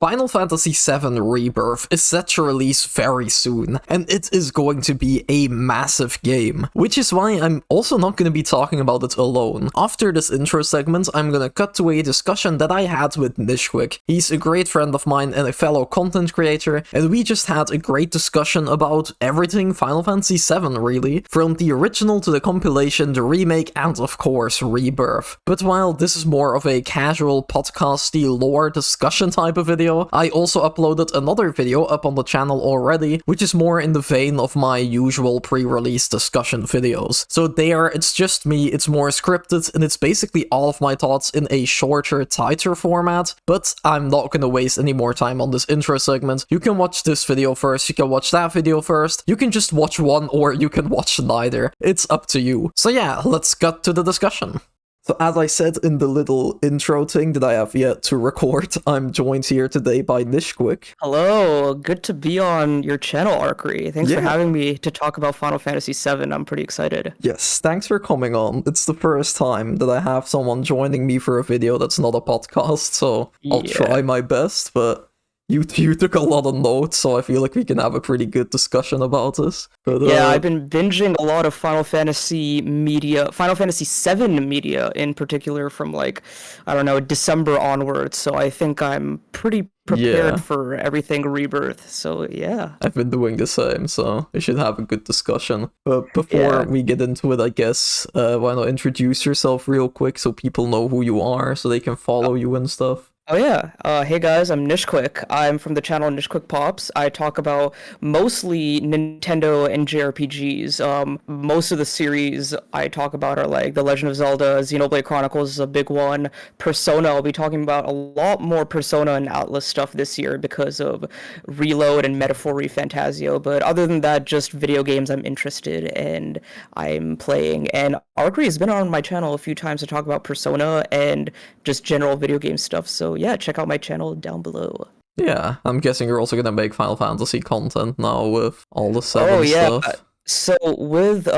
Final Fantasy VII Rebirth is set to release very soon, and it is going to be a massive game, which is why I'm also not going to be talking about it alone. After this intro segment, I'm going to cut to a discussion that I had with Nishquik. He's a great friend of mine and a fellow content creator, and we just had a great discussion about everything Final Fantasy VII really, from the original to the compilation, the remake, and of course Rebirth. But while this is more of a casual podcasty lore discussion type of video, I also uploaded another video up on the channel already, which is more in the vein of my usual pre-release discussion videos. So there, it's just me, it's more scripted, and it's basically all of my thoughts in a shorter, tighter format, but I'm not gonna waste any more time on this intro segment. You can watch this video first, you can watch that video first, you can just watch one, or you can watch neither. It's up to you. So yeah, let's cut to the discussion. So as I said in the little intro thing that I have yet to record, I'm joined here today by Nishquik. Hello, good to be on your channel, Arkery. Thanks for having me to talk about Final Fantasy VII. I'm pretty excited. Yes, thanks for coming on. It's the first time that I have someone joining me for a video that's not a podcast, so I'll try my best, but you took a lot of notes, so I feel like we can have a pretty good discussion about this. But, yeah, I've been binging a lot of Final Fantasy media, Final Fantasy VII media in particular from like, I don't know, December onwards, so I think I'm pretty prepared for everything Rebirth, so yeah. I've been doing the same, so we should have a good discussion. But before we get into it, I guess, why not introduce yourself real quick so people know who you are, so they can follow you and stuff? Oh yeah, hey guys, I'm Nishquik. I'm from the channel Nishquik Pops. I talk about mostly Nintendo and JRPGs. Most of the series I talk about are like The Legend of Zelda, Xenoblade Chronicles is a big one, Persona. I'll be talking about a lot more Persona and Atlas stuff this year because of Reload and Metaphor Fantasio. But other than that, just video games I'm interested in, I'm playing. And Arkery has been on my channel a few times to talk about Persona and just general video game stuff, so yeah, check out my channel down below. Yeah, I'm guessing you're also gonna make Final Fantasy content now with all the stuff. So with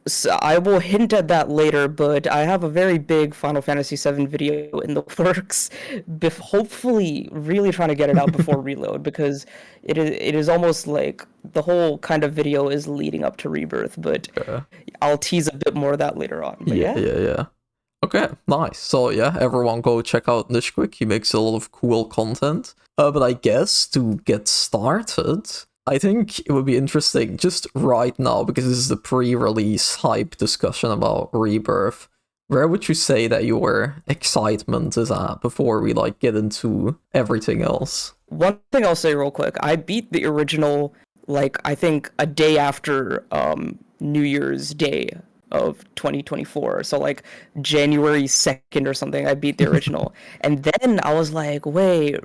so I will hint at that later, but I have a very big Final Fantasy VII video in the works, hopefully really trying to get it out before Reload, because it is almost like the whole kind of video is leading up to Rebirth, but I'll tease a bit more of that later on. But yeah. Okay, nice. So yeah, everyone go check out Nishquik. He makes a lot of cool content. But I guess to get started, I think it would be interesting just right now, because this is the pre-release hype discussion about Rebirth. Where would you say that your excitement is at before we like get into everything else? One thing I'll say real quick, I beat the original like I think a day after New Year's Day of 2024, so like January 2nd or something, I beat the original. And then I was like, wait,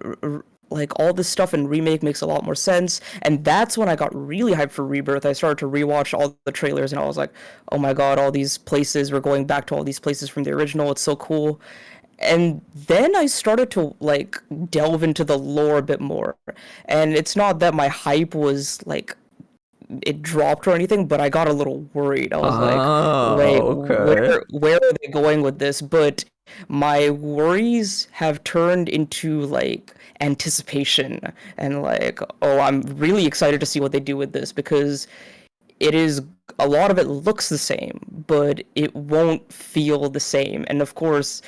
like all this stuff in Remake makes a lot more sense, and that's when I got really hyped for Rebirth. I started to rewatch all the trailers and I was like, oh my god, all these places, we're going back to all these places from the original, it's so cool. And then I started to like delve into the lore a bit more, and it's not that my hype was like it dropped or anything, but I got a little worried. I was like, wait, where are they going with this? But my worries have turned into like anticipation and like, oh, I'm really excited to see what they do with this, because it is, a lot of it looks the same, but it won't feel the same. And of course,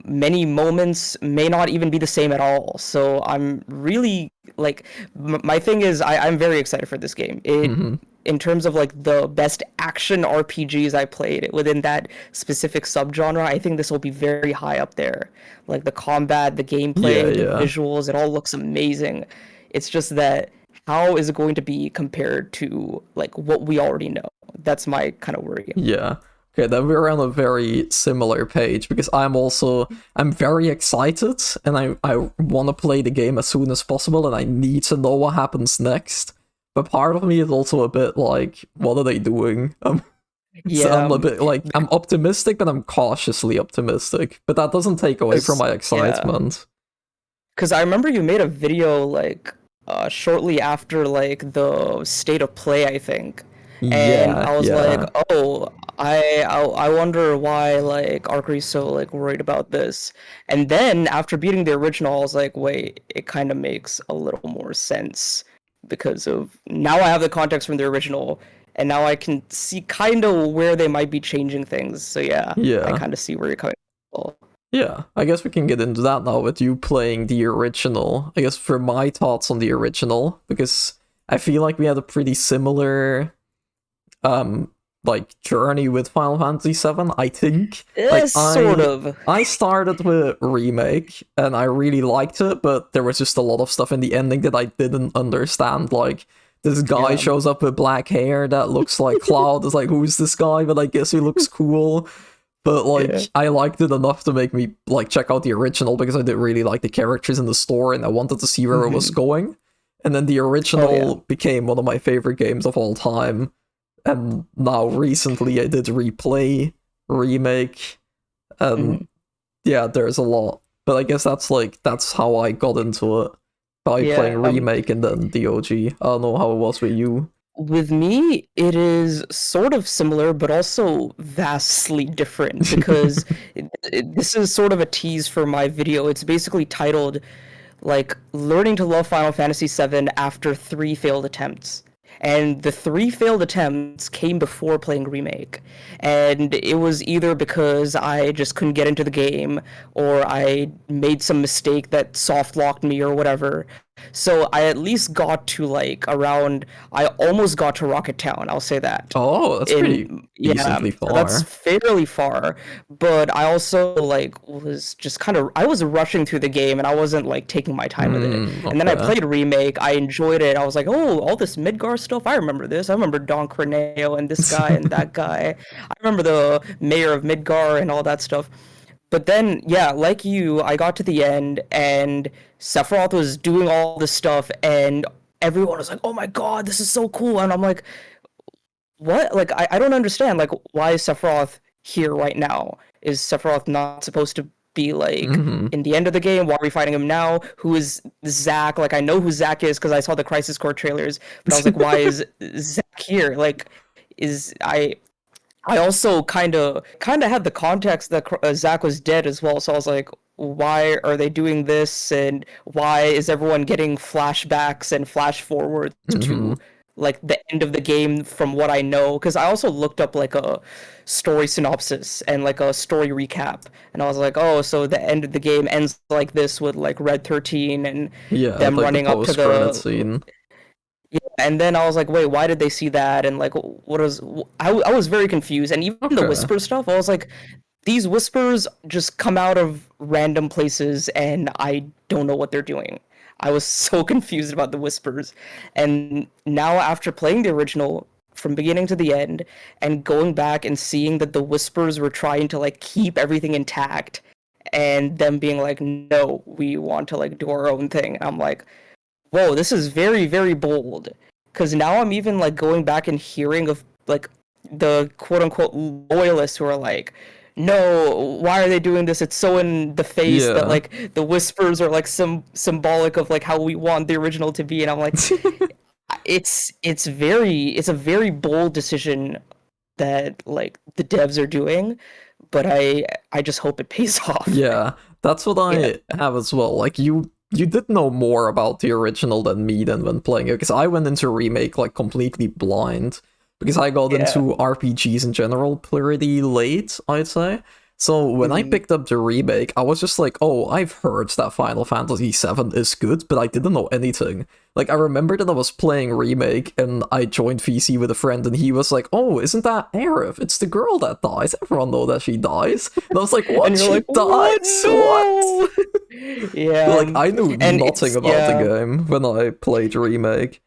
many moments may not even be the same at all. So I'm really like, my thing is I'm very excited for this game. In terms of like the best action RPGs I played within that specific subgenre, I think this will be very high up there. Like the combat, the gameplay, the visuals, it all looks amazing. It's just that how is it going to be compared to like what we already know? That's my kind of worry. Yeah. Okay, then we're on a very similar page, because I'm very excited, and I want to play the game as soon as possible, and I need to know what happens next. But part of me is also a bit like, what are they doing? So I'm a bit like, I'm optimistic, but I'm cautiously optimistic. But that doesn't take away from my excitement. Because I remember you made a video like shortly after like the state of play, I think. And Yeah, I was like, yeah, oh, I wonder why like Arcree's so like worried about this. And then after beating the original, I was like, wait, it kind of makes a little more sense because of now I have the context from the original, and now I can see kind of where they might be changing things. So yeah, I yeah. kind of see where you're coming from. Yeah, I guess we can get into that now with you playing the original. I guess for my thoughts on the original, because I feel like we had a pretty similar like journey with Final Fantasy VII, I think. Like Sort of. I started with Remake and I really liked it, but there was just a lot of stuff in the ending that I didn't understand. Like this guy Yeah. shows up with black hair that looks like Cloud. It's like, who's this guy? But I guess he looks cool. But like Yeah. I liked it enough to make me like check out the original because I did really like the characters in the story and I wanted to see where it was going. And then the Oh yeah. original became one of my favorite games of all time. And now recently I did replay Remake, and Mhm. yeah, there's a lot. But I guess that's how I got into it, by playing Yeah. Remake and then the OG. I don't know how it was with you. With me, it is sort of similar, but also vastly different because this is sort of a tease for my video. It's basically titled, like, Learning to Love Final Fantasy VII After 3 Failed Attempts. And the 3 failed attempts came before playing Remake. And it was either because I just couldn't get into the game, or I made some mistake that soft locked me, or whatever. So I at least got to like around, I almost got to Rocket Town, I'll say that. Oh, that's pretty Yeah, decently that's far. fairly far, but I also like was just kind of I was rushing through the game and I wasn't like taking my time with it. And then I Okay. played Remake, I enjoyed it. I was like, "Oh, all this Midgar stuff. I remember this. I remember Don Corneo and this guy and that guy. I remember the mayor of Midgar and all that stuff." But then, yeah, like you, I got to the end and Sephiroth was doing all this stuff and everyone was like, "Oh my God, this is so cool." And I'm like, what? Like, I don't understand. Like, why is Sephiroth here right now? Is Sephiroth not supposed to be like Hmm. in the end of the game? Why are we fighting him now? Who is Zack? Like, I know who Zack is because I saw the Crisis Core trailers, but I was like, why is Zack here? Like, is I also kind of had the context that Zack was dead as well, so I was like, why are they doing this, and why is everyone getting flashbacks and flash forwards Hmm. to like the end of the game from what I know? Because I also looked up like a story synopsis and like a story recap, and I was like, oh, so the end of the game ends like this with like Red 13 and Yeah, them like the running up to post-credit the scene. yeah, and then I was like, wait, why did they see that? And like, what was I was very confused. And even the Okay. whisper stuff, I was like, these whispers just come out of random places, and I don't know what they're doing. I was so confused about the whispers. And now, after playing the original from beginning to the end, and going back and seeing that the whispers were trying to like keep everything intact, and them being like, no, we want to like do our own thing. And I'm like, whoa, this is very, very bold. Because now I'm even like going back and hearing of like the quote unquote loyalists who are like, no, why are they doing this? It's so in the face that Yeah. like the whispers are like some symbolic of like how we want the original to be. And I'm like, it's a very bold decision that like the devs are doing, but I just hope it pays off. Yeah, that's what Yeah. I have as well. Like you did know more about the original than me then when playing it, because I went into Remake like completely blind because I got Yeah. into RPGs in general pretty late, I'd say. So when I Hmm. picked up the Remake, I was just like, oh, I've heard that Final Fantasy VII is good, but I didn't know anything. Like, I remember that I was playing Remake and I joined VC with a friend and he was like, oh, isn't that Aerith? It's the girl that dies. Everyone know that she dies. And I was like, And what? you're She like, what? dies? What? No. Yeah. Like, I knew And nothing it's about the yeah. game when I played Remake.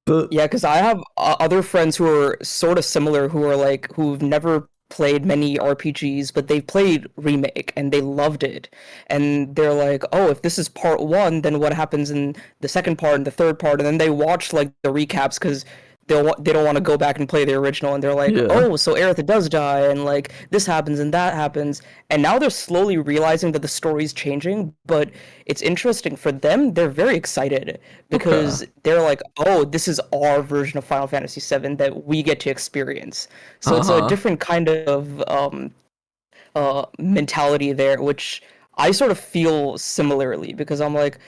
But, Yeah, because I have other friends who are sort of similar who are like who've never played many RPGs, but they played Remake and they loved it. And they're like, "Oh, if this is part 1, then what happens in the second part and the third part?" And then they watched like the recaps because they don't want to go back and play the original, and they're like, Yeah. oh, so Aerith does die, and like this happens and that happens, and now they're slowly realizing that the story's changing. But it's interesting for them; they're very excited Okay. because they're like, oh, this is our version of Final Fantasy VII that we get to experience. So it's a Uh-huh. different kind of mentality there, which I sort of feel similarly because I'm like,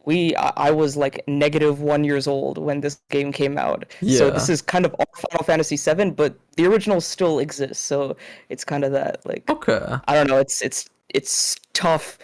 I was like -1 years old when this game came out. So this Yeah. is kind of our Final Fantasy VII, but the original still exists. So it's kind of that like Okay. I don't know, it's tough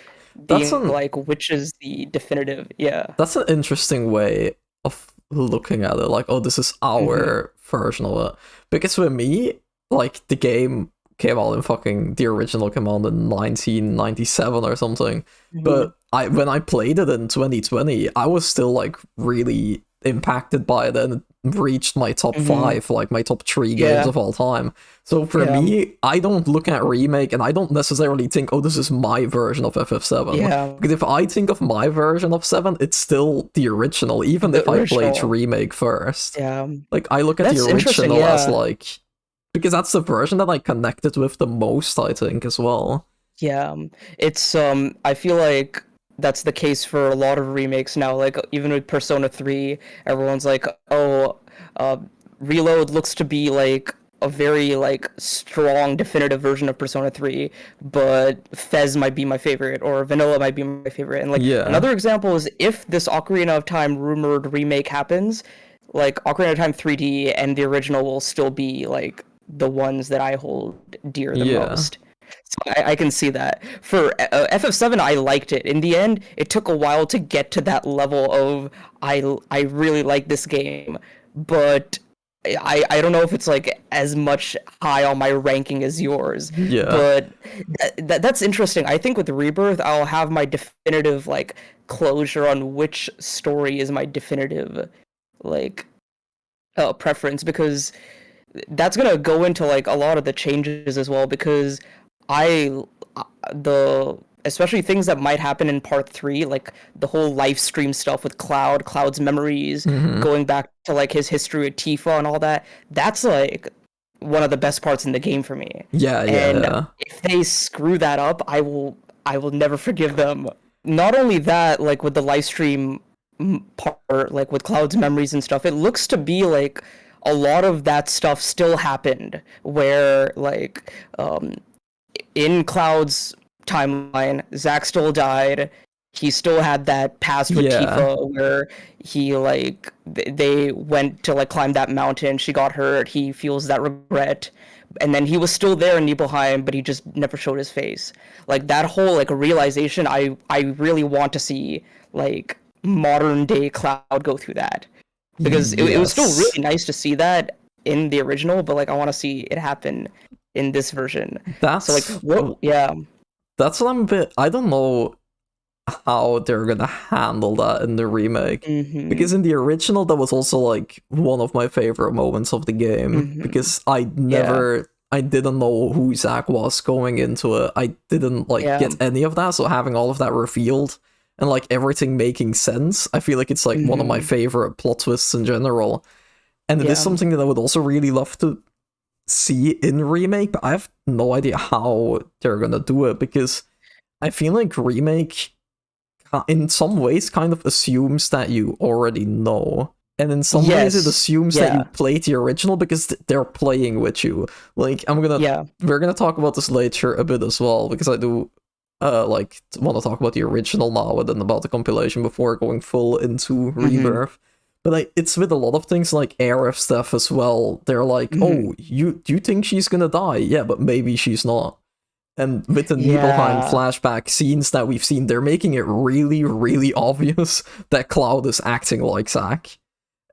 That's being an like which is the definitive. Yeah. that's an interesting way of looking at it. Like, oh, this is Hmm. our version of it. Because for me, like the game came out in fucking the original came out in 1997 or something. Hmm. But I when I played it in 2020, I was still like really impacted by it and reached my top Hmm. five, like my top three games Yeah. of all time. So for Yeah. me, I don't look at Remake and I don't necessarily think, oh, this is my version of FF7. Yeah. Because if I think of my version of 7, it's still the original, even The if I played original. Remake first. Yeah. Like, I look at the That's interesting. original as Yeah. like, because that's the version that I connected with the most, I think, as well. Yeah, it's I feel like that's the case for a lot of remakes now. Like even with Persona 3, everyone's like, "Oh, uh Reload looks to be like a very like strong definitive version of Persona 3, but Fez might be my favorite or Vanilla might be my favorite." And like Yeah. another example is if this Ocarina of Time rumored remake happens, like Ocarina of Time 3D and the original will still be like the ones that I hold dear the Yeah. most. So I can see that. For FF7, I liked it. In the end, it took a while to get to that level of I really like this game, but I don't know if it's like as much high on my ranking as yours. Yeah. But that's interesting. I think with Rebirth, I'll have my definitive like closure on which story is my definitive like preference because that's gonna go into like a lot of the changes as well because I the especially things that might happen in part three, like the whole live stream stuff with Cloud's memories, Hmm. going back to like his history with Tifa and all that. That's like one of the best parts in the game for me. Yeah, yeah, And yeah. if they screw that up, I will never forgive them. Not only that, like with the live stream part, like with Cloud's memories and stuff, it looks to be like a lot of that stuff still happened where like in Cloud's timeline, Zack still died. He still had that past with Yeah. Tifa where he like they went to like climb that mountain. She got hurt. He feels that regret, and then he was still there in Nibelheim, but he just never showed his face. Like that whole like realization, I really want to see like modern day Cloud go through that because it was still Yes. really nice to see that in the original, but like I want to see it happen in this version. So like That's what? Yeah. that's what I'm a bit I don't know how they're gonna handle that in the remake. Mhm. Because in the original, that was also like one of my favorite moments of the game. Mhm. Because Yeah. I didn't know who Zack was going into it. I didn't like Yeah. get any of that. So having all of that revealed and like everything making sense, I feel like it's like one of my Mhm. favorite plot twists in general. And it is Yeah. something that I would also really love to see in remake, but I have no idea how they're gonna do it because I feel like remake in some ways kind of assumes that you already know. And in some ways it Yes. assumes that you Yeah. played the original because they're playing with you. Like Yeah. we're gonna talk about this later a bit as well, because I do like want to talk about the original now and then about the compilation before going full into Mhm. Rebirth. But like it's with a lot of things like Aerith stuff as well. They're like, Mhm. oh, you think she's gonna die? Yeah, but maybe she's not. And with the Nibelheim Yeah. flashback scenes that we've seen, they're making it really, really obvious that Cloud is acting like Zack.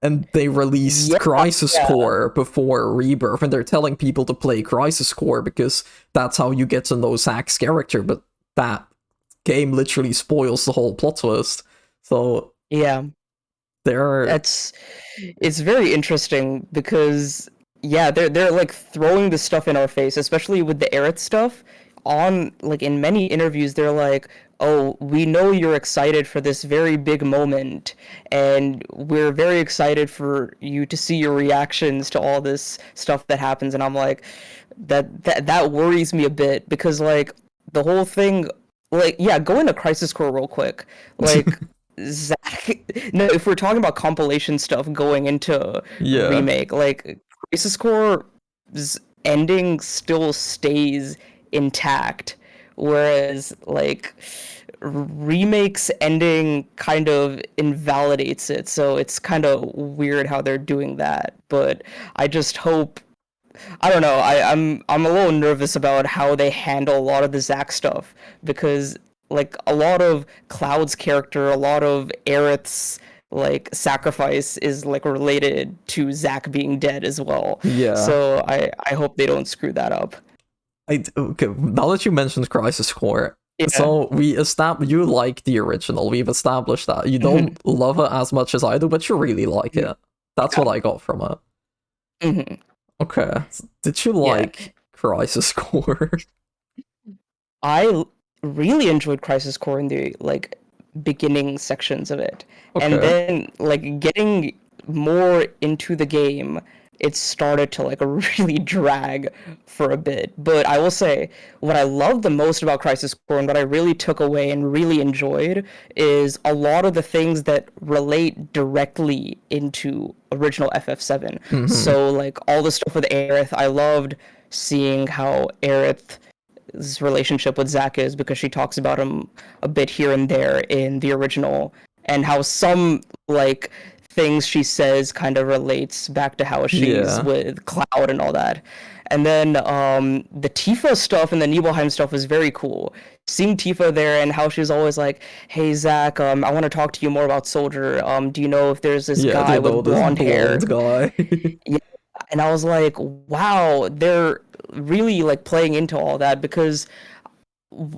And they released Yeah. Crisis Yeah. Core before Rebirth, and they're telling people to play Crisis Core because that's how you get to know Zack's character, but that game literally spoils the whole plot twist. So Yeah. they're That's it's very interesting because yeah, they're like throwing this stuff in our face, especially with the Aerith stuff. On like in many interviews, they're like, oh, we know you're excited for this very big moment, and we're very excited for you to see your reactions to all this stuff that happens. And I'm like, that worries me a bit because like the whole thing, like yeah, go into Crisis Core real quick, like. Zach, no, if we're talking about compilation stuff going into Yeah. remake, like Crisis Core's ending still stays intact, whereas like remake's ending kind of invalidates it. So it's kind of weird how they're doing that. But I just hope I don't know. I'm a little nervous about how they handle a lot of the Zack stuff because like a lot of Cloud's character, a lot of Aerith's like sacrifice is like related to Zack being dead as well. Yeah. So I hope they don't screw that up. Okay, now that you mentioned Crisis Core, Yeah. so you like the original. We've established that. You hmm don't love it as much as I do, but you really like it. That's what I got from it. hmm Okay. Did you Yeah. like Crisis Core? I really enjoyed Crisis Core in the like beginning sections of it. And Okay. then like getting more into the game, it started to like really drag for a bit. But I will say what I love the most about Crisis Core and what I really took away and really enjoyed is a lot of the things that relate directly into original FF7. Mm-hmm. So like all the stuff with Aerith, I loved seeing how Aerith relationship with Zack is because she talks about him a bit here and there in the original, and how some like things she says kind of relates back to how she's Yeah. with Cloud and all that. And then the Tifa stuff and the Nibelheim stuff was very cool. Seeing Tifa there and how she's always like, "Hey Zach, I want to talk to you more about Soldier. Do you know if there's this Yeah, guy they know with this blonde hair?" blonde guy. Yeah, and I was like, wow, they're really like playing into all that because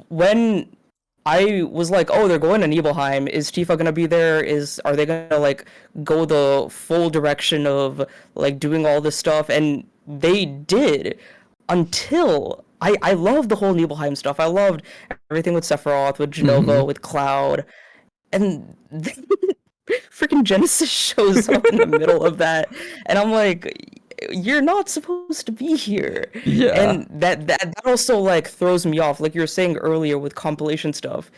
when I was like, oh, they're going to Nibelheim. Is Tifa gonna be there? Are they gonna like go the full direction of like doing all this stuff? And they did until I loved the whole Nibelheim stuff. I loved everything with Sephiroth, with hmm Jenova, with Cloud, and freaking Genesis shows up in the middle of that, and I'm like, you're not supposed to be here. Yeah. And that also like throws me off. Like you were saying earlier with compilation stuff,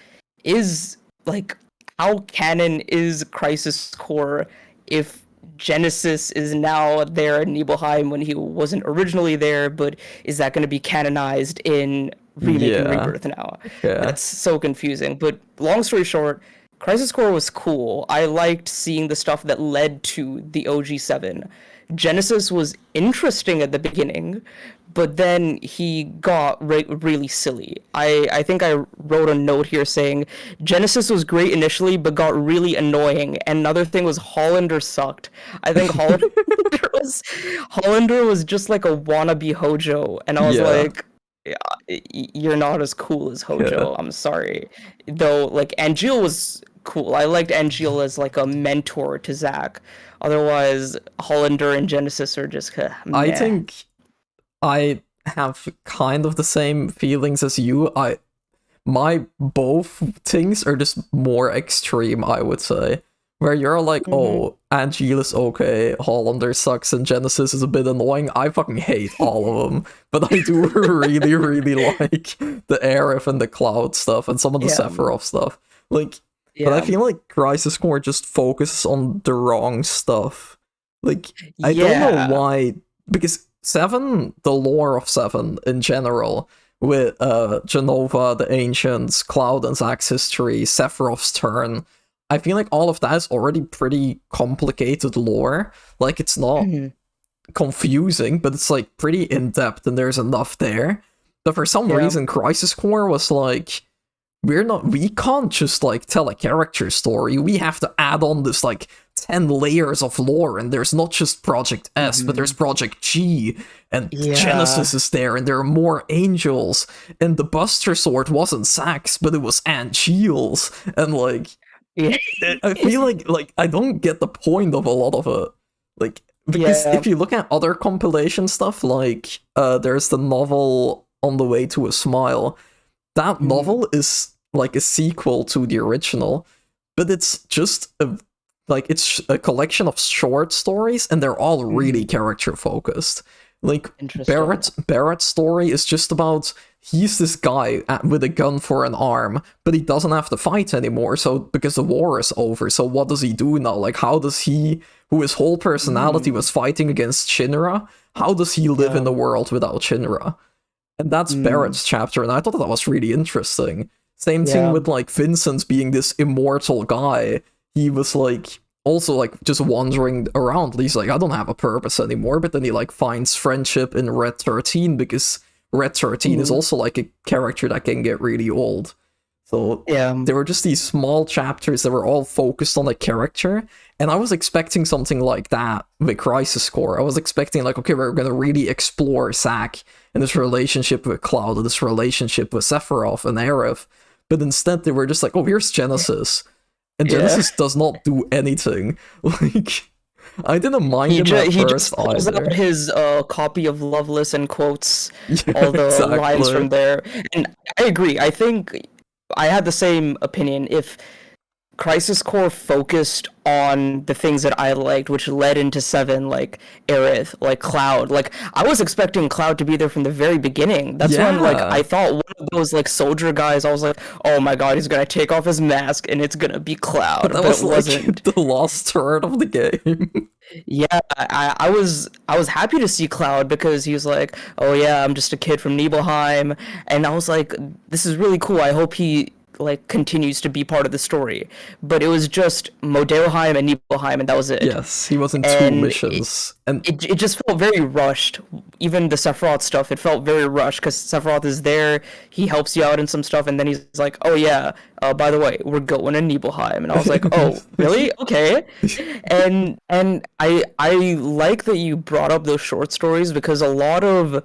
is like how canon is Crisis Core if Genesis is now there in Nibelheim when he wasn't originally there, but is that going to be canonized in Remake and Yeah. Rebirth now? Yeah. That's so confusing. But long story short, Crisis Core was cool. I liked seeing the stuff that led to the OG7. Genesis was interesting at the beginning, but then he got really silly. I think I wrote a note here saying Genesis was great initially, but got really annoying. And another thing was Hollander sucked. I think Hollander was just like a wannabe Hojo, and I was Yeah. like, yeah, you're not as cool as Yeah. Hojo. I'm sorry. Though, like, Angeal was cool. I liked Angeal as like a mentor to Zack. Otherwise, Hollander and Genesis are just I meh. think I have kind of the same feelings as you. My both things are just more extreme, I would say. Where you're like, hmm oh, Angel is okay, Hollander sucks, and Genesis is a bit annoying. I fucking hate all of them. But I do really, really like the Aerith and the Cloud stuff and some of the Yeah, Sephiroth stuff. Like, but I yeah, feel like Crisis Core just focuses on the wrong stuff. Like, I don't know yeah. why, because Seven, the lore of Seven in general, with Genova, the Ancients, Cloud and Zack's history, Sephiroth's turn. I feel like all of that is already pretty complicated lore. Like, it's not hmm confusing, but it's like pretty in depth and there's enough there. But for some Yeah. reason, Crisis Core was like, we can't just like tell a character story. We have to add on this like 10 layers of lore, and there's not just Project S, but there's hmm Project G, and Yeah. Genesis is there, and there are more angels, and the Buster Sword wasn't Zack's, but it was Angeal's, and like Yeah. I feel like I don't get the point of a lot of it. Like, because Yeah. if you look at other compilation stuff, like there's the novel On the Way to a Smile, that hmm novel is like a sequel to the original, but it's just it's a collection of short stories, and they're all really character focused. Like Interesting. Barrett's story is just about he's this guy with a gun for an arm, but he doesn't have to fight anymore. So because the war is over, so what does he do now? Like how does he, who his whole personality was fighting against Shinra, how does he live in the world without Shinra? And that's Barrett's chapter, and I thought that was really interesting. Same thing with like Vincent being this immortal guy. He was like also like just wandering around. He's like, I don't have a purpose anymore, but then he like finds friendship in Red 13 because Red 13 is also like a character that can get really old. So there were just these small chapters that were all focused on a character, and I was expecting something like that with Crisis Core. I was expecting like, okay, we're gonna really explore Zack and this relationship with Cloud and this relationship with Sephiroth and Aerith, but instead they were just like, oh, here's Genesis. And Genesis does not do anything. Like, I didn't mind him at he first just pulls either. out his copy of Loveless and quotes all the lines from there. And I agree. I think I had the same opinion. If Crisis Core focused on the things that I liked, which led into 7, like Aerith, like Cloud. Like, I was expecting Cloud to be there from the very beginning. That's when, like, I thought one of those, like, soldier guys, I was like, oh my god, he's gonna take off his mask and it's gonna be Cloud. But it like wasn't. the last turn of the game. Yeah, I was happy to see Cloud because he was like, oh yeah, I'm just a kid from Nibelheim, and I was like, this is really cool. I hope he like continues to be part of the story. But it was just Modelheim and Nibelheim, and that was it. Yes, he was in 2 missions, and it just felt very rushed. Even the Sephiroth stuff, it felt very rushed because Sephiroth is there, he helps you out in some stuff, and then he's like, oh yeah, by the way, we're going to Nibelheim, and I was like, oh really? Okay. And I like that you brought up those short stories because a lot of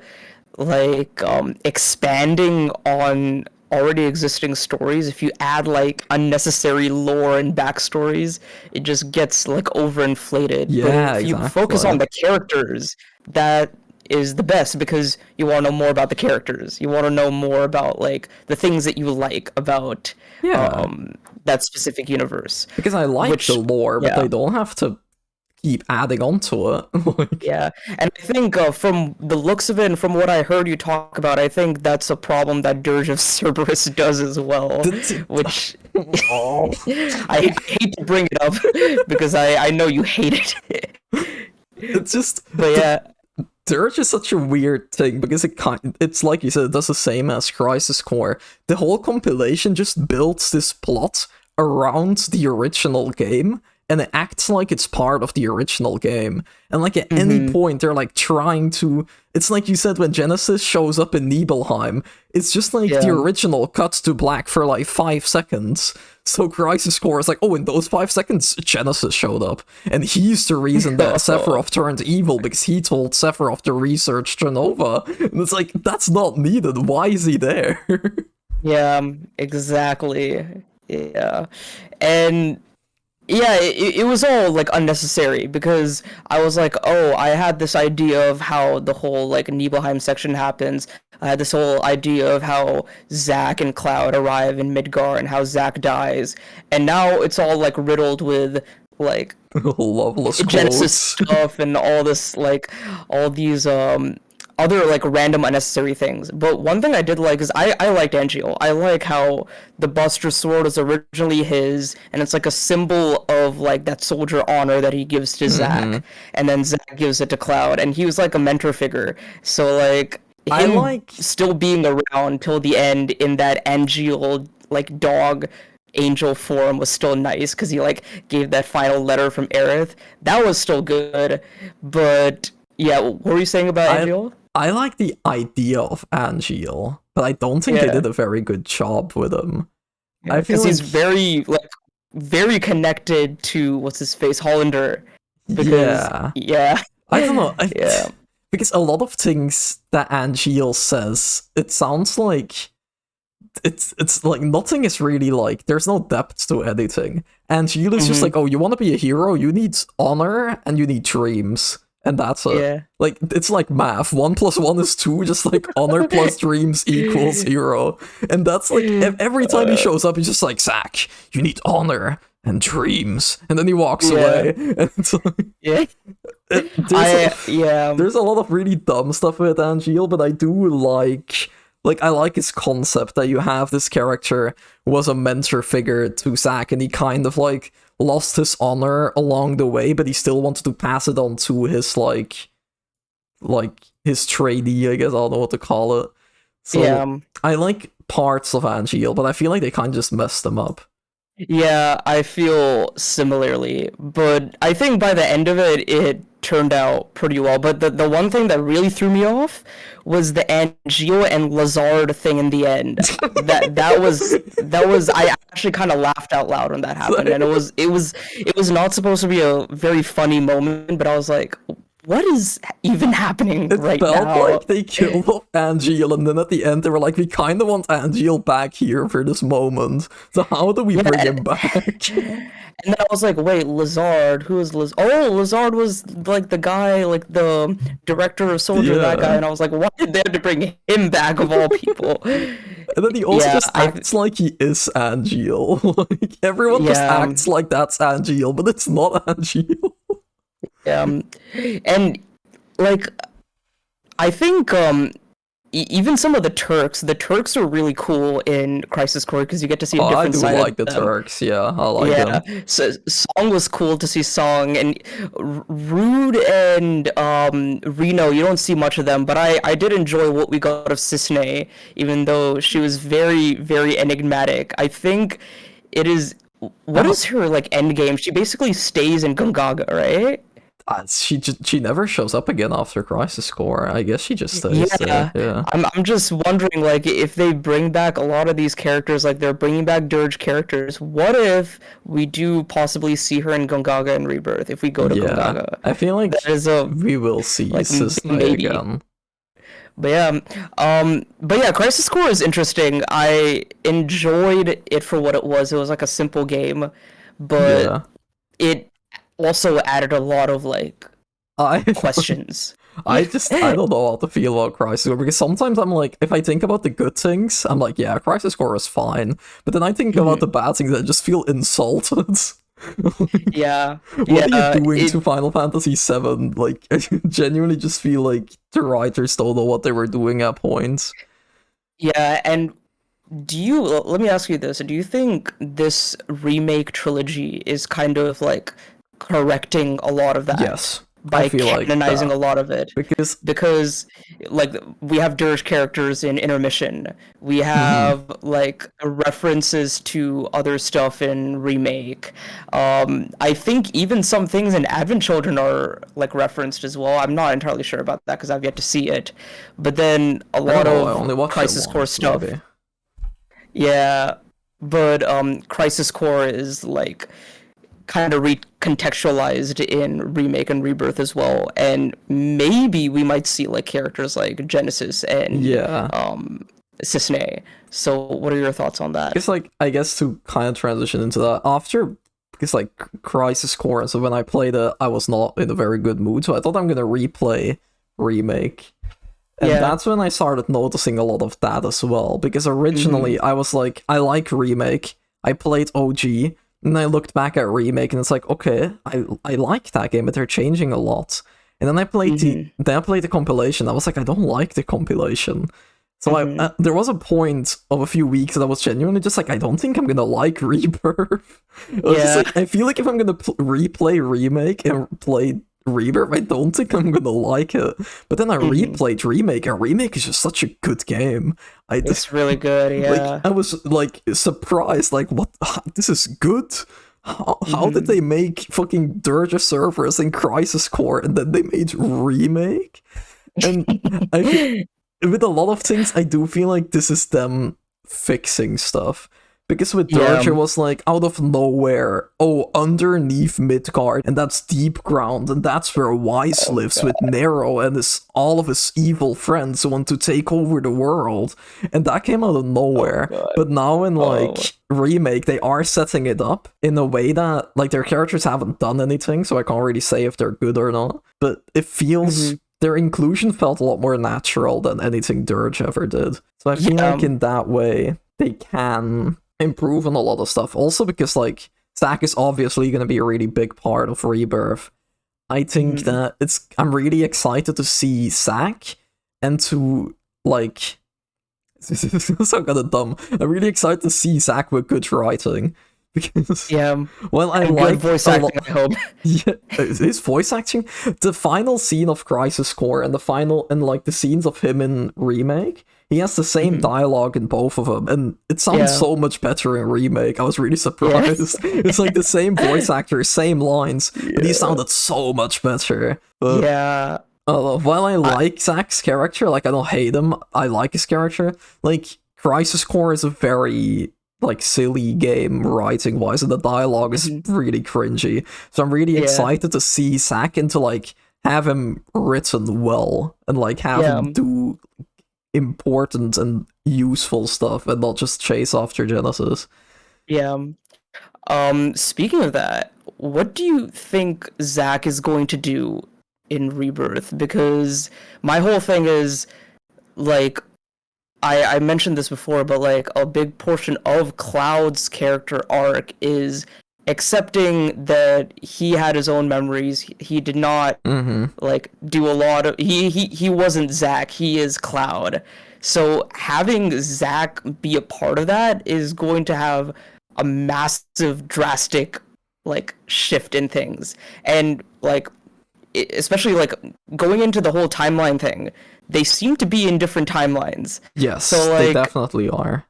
like expanding on already existing stories, if you add like unnecessary lore and backstories, it just gets like overinflated. Yeah, but if you exactly. focus on the characters, that is the best because you want to know more about the characters. You want to know more about like the things that you like about that specific universe. Because I like the lore, but they don't have to keep adding onto it. Yeah, and I think from the looks of it and from what I heard you talk about, I think that's a problem that Dirge of Cerberus does as well, which I hate to bring it up because I know you hate it. It's just, but yeah. Dirge is such a weird thing because it's like you said, it does the same as Crisis Core. The whole compilation just builds this plot around the original game, and it acts like it's part of the original game. And like at any point, they're like trying to... It's like you said, when Genesis shows up in Nibelheim, it's just like the original cuts to black for like 5 seconds. So Crisis Core is like, oh, in those 5 seconds, Genesis showed up. And he's the reason that Sephiroth turned evil, because he told Sephiroth to research Trinova. And it's like, that's not needed. Why is he there? Yeah, exactly. Yeah. And... yeah, it was all, like, unnecessary, because I was like, oh, I had this idea of how the whole, like, Nibelheim section happens. I had this whole idea of how Zack and Cloud arrive in Midgar and how Zack dies. And now it's all, like, riddled with, like, Loveless Genesis quotes. stuff and all this, like, all these, other like random unnecessary things. But one thing I did like is I liked Angeal. I like how the Buster Sword is originally his, and it's like a symbol of like that soldier honor that he gives to Zack, and then Zack gives it to Cloud, and he was like a mentor figure. So like him still being around till the end in that Angeal like dog angel form was still nice because he like gave that final letter from Aerith. That was still good, but yeah, what were you saying about Angeal? I like the idea of Angeal, but I don't think they did a very good job with him. Yeah, I feel like he's very connected to what's his face, Hollander. Because, I don't know. Because a lot of things that Angeal says, it sounds like it's like nothing is really like, there's no depth to anything. Angeal is just like, oh, you want to be a hero? You need honor and you need dreams. and that's it. Yeah. Like, it's like math. 1 plus 1 is 2, just like honor plus dreams equals 0. And that's like, every time he shows up, he's just like, Zach, you need honor and dreams. And then he walks away. And it's like, Yeah. there's a lot of really dumb stuff with Angeal, but I do I like his concept that you have this character who was a mentor figure to Zack, and he kind of like lost his honor along the way, but he still wanted to pass it on to his like his trainee, I guess. I don't know what to call it. So I like parts of Angeal, but I feel like they kind of just messed them up. Yeah, I feel similarly, but I think by the end of it, it turned out pretty well. But the one thing that really threw me off was the Angio and Lazard thing in the end. that was I actually kind of laughed out loud when that happened, and it was not supposed to be a very funny moment, but I was like, what is even happening right now? It felt like they killed off Angeal, and then at the end they were like, we kind of want Angeal back here for this moment. So how do we bring him back? And then I was like, wait, Lazard? Who is Lazard? Oh, Lazard was like the guy, like the director of Soldier, that guy. And I was like, why did they have to bring him back of all people? And then he also just acts like he is Angeal. Like, everyone just acts like that's Angeal, but it's not Angeal. And like, I think even some of the Turks are really cool in Crisis Core because you get to see a different side. I do like the Turks, I like them. So Song was cool to see Song, and Rude and Reno, you don't see much of them, but I did enjoy what we got of Cisne, even though she was very, very enigmatic. I think it is, what is her like end game? She basically stays in Gongaga, right? She never shows up again after Crisis Core. I guess she just stays there. Yeah. I'm just wondering, like, if they bring back a lot of these characters, like they're bringing back Dirge characters, what if we do possibly see her in Gongaga and Rebirth if we go to Gongaga? I feel like we will see Cisne again. But yeah, Crisis Core is interesting. I enjoyed it for what it was. It was like a simple game, but it also added a lot of like questions. I don't know how to feel about Crisis Core, because sometimes I'm like, if I think about the good things, I'm like, yeah, Crisis Core is fine. But then I think about the bad things, I just feel insulted. What are you doing to Final Fantasy VII? Like, I genuinely just feel like the writers don't know what they were doing at points. Yeah, and let me ask you this, do you think this remake trilogy is kind of like correcting a lot of that? Yes, by canonizing a lot of it, because like we have Dirge characters in Intermission, we have like references to other stuff in Remake. I think even some things in Advent Children are like referenced as well. I'm not entirely sure about that because I've yet to see it, but then a lot of Crisis Core stuff. Maybe. Yeah, but Crisis Core is like kind of recontextualized in Remake and Rebirth as well, and maybe we might see like characters like Genesis and Cisne. So what are your thoughts on that? It's like, I guess to kind of transition into that, after, because like Crisis Core, so when I played it, I was not in a very good mood, so I thought I'm gonna replay Remake. And that's when I started noticing a lot of that as well, because originally I was like, I like Remake, I played OG, and I looked back at Remake, and it's like, okay, I like that game, but they're changing a lot. And then I played the compilation. I was like, I don't like the compilation. So there was a point of a few weeks that I was genuinely just like, I don't think I'm gonna like Rebirth. I feel like if I'm gonna replay Remake and play Rebirth, I don't think I'm gonna like it. But then I replayed Remake, and Remake is just such a good game. It's really good, yeah. Like, I was like surprised, like, what? This is good? How did they make fucking Dirge of Cerberus in Crisis Core, and then they made Remake? And with a lot of things, I do feel like this is them fixing stuff. Because with Yeah. Dirge, it was like out of nowhere. Oh, underneath Midgard, and that's deep ground, and that's where Wise lives with Nero and all of his evil friends who want to take over the world. And that came out of nowhere. God. But now in like Remake, they are setting it up in a way that like their characters haven't done anything, so I can't really say if they're good or not. But it feels their inclusion felt a lot more natural than anything Dirge ever did. So I feel like in that way they can improve on a lot of stuff. Also because like Zack is obviously going to be a really big part of Rebirth. I think that I'm really excited to see Zack and to like this is so kind of dumb. I'm really excited to see Zack with good writing. Because well, I like voice acting, I hope. Yeah, his voice acting, the final scene of Crisis Core and the scenes of him in Remake, he has the same dialogue in both of them, and it sounds so much better in Remake. I was really surprised. It's like the same voice actor, same lines, but he sounded so much better. But, while I like Zack's character, like I don't hate him, I like his character. Like Crisis Core is a very like silly game writing wise, and the dialogue is really cringy. So I'm really excited to see Zack and to like have him written well and like have him do important and useful stuff and not just chase after Genesis. Speaking of that, what do you think Zack is going to do in Rebirth? Because my whole thing is like I mentioned this before, but like a big portion of Cloud's character arc is accepting that he had his own memories. He did not like do a lot of he wasn't Zack, he is Cloud. So having Zack be a part of that is going to have a massive drastic like shift in things. And like especially like going into the whole timeline thing, they seem to be in different timelines. Yes, so, like, they definitely are.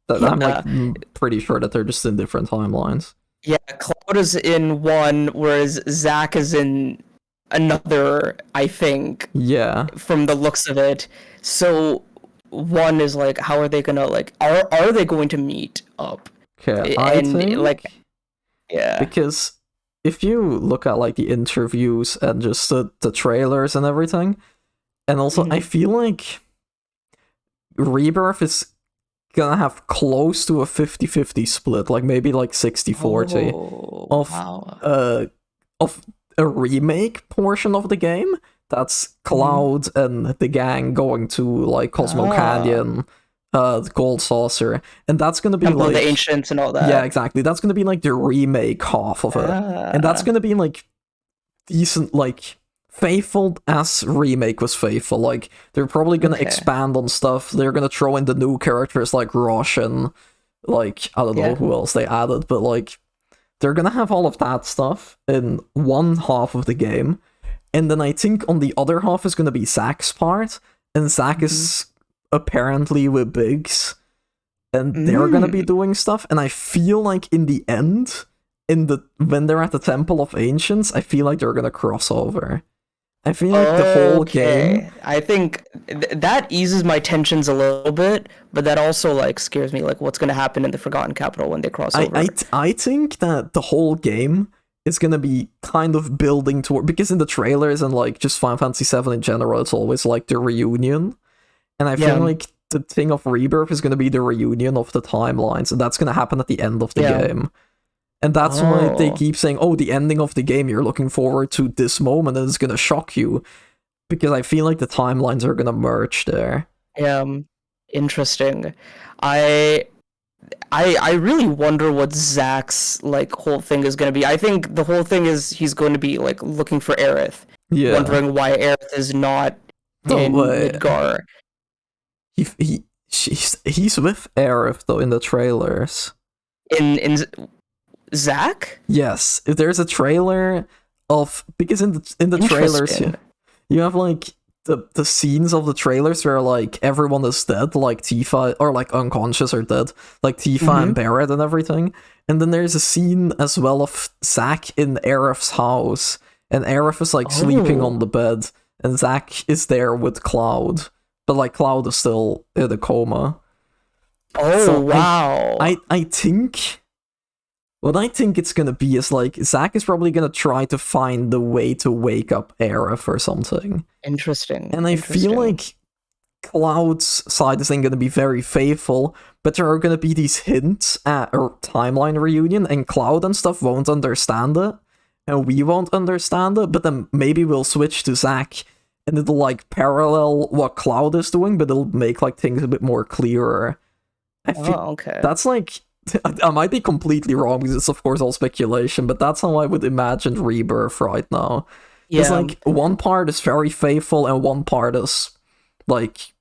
I'm like pretty sure that they're just in different timelines. Yeah, Cloud is in one, whereas Zack is in another, I think. Yeah. From the looks of it. So one is like, how are they gonna like are they going to meet up? Okay, I think like because if you look at like the interviews and just the trailers and everything, and also I feel like Rebirth is gonna have close to a 50-50 split, like maybe like 60-40 of a remake portion of the game. That's Cloud and the gang going to like Cosmo Canyon, the Gold Saucer, and that's gonna be Temple like of the Ancients and all that. Yeah, exactly. That's gonna be like the remake half of it, and that's gonna be like decent, like faithful as Remake was faithful. Like they're probably gonna expand on stuff. They're gonna throw in the new characters like Rosh and like I don't know who else they added, but like they're gonna have all of that stuff in one half of the game. And then I think on the other half is going to be Zack's part, and Zack is apparently with Biggs, and they're going to be doing stuff. And I feel like in the end, when they're at the Temple of Ancients, I feel like they're going to cross over. I feel like the whole game. I think that eases my tensions a little bit, but that also like scares me. Like what's going to happen in the Forgotten Capital when they cross over? I think that the whole game is going to be kind of building toward, because in the trailers and like just Final Fantasy VII in general, it's always like the reunion, and I feel like the thing of Rebirth is going to be the reunion of the timelines, and that's going to happen at the end of the game. And that's why they keep saying, oh, the ending of the game, you're looking forward to this moment and it's going to shock you, because I feel like the timelines are going to merge there. Interesting. I really wonder what Zack's like whole thing is going to be. I think the whole thing is he's going to be like looking for Aerith, wondering why Aerith is not in Midgar. He's with Aerith though in the trailers. In Zack? Yes, if there's a trailer of, because in the trailers you have like the scenes of the trailers where like everyone is dead, like Tifa, or like unconscious or dead, like Tifa and Barret and everything. And then there's a scene as well of Zack in Aerith's house, and Aerith is like sleeping on the bed, and Zack is there with Cloud, but like Cloud is still in a coma. Oh, So wow. I think what I think it's gonna be is like Zack is probably gonna try to find the way to wake up Aerith or something. Interesting. And I feel Interesting. like Cloud's side isn't gonna be very faithful, but there are gonna be these hints at a timeline reunion, and Cloud and stuff won't understand it, and we won't understand it, but then maybe we'll switch to Zack and it'll like parallel what Cloud is doing, but it'll make like things a bit more clearer. I feel Oh, okay. that's like I might be completely wrong because it's of course all speculation, but that's how I would imagine Rebirth right now. Because Yeah. like one part is very faithful and one part is like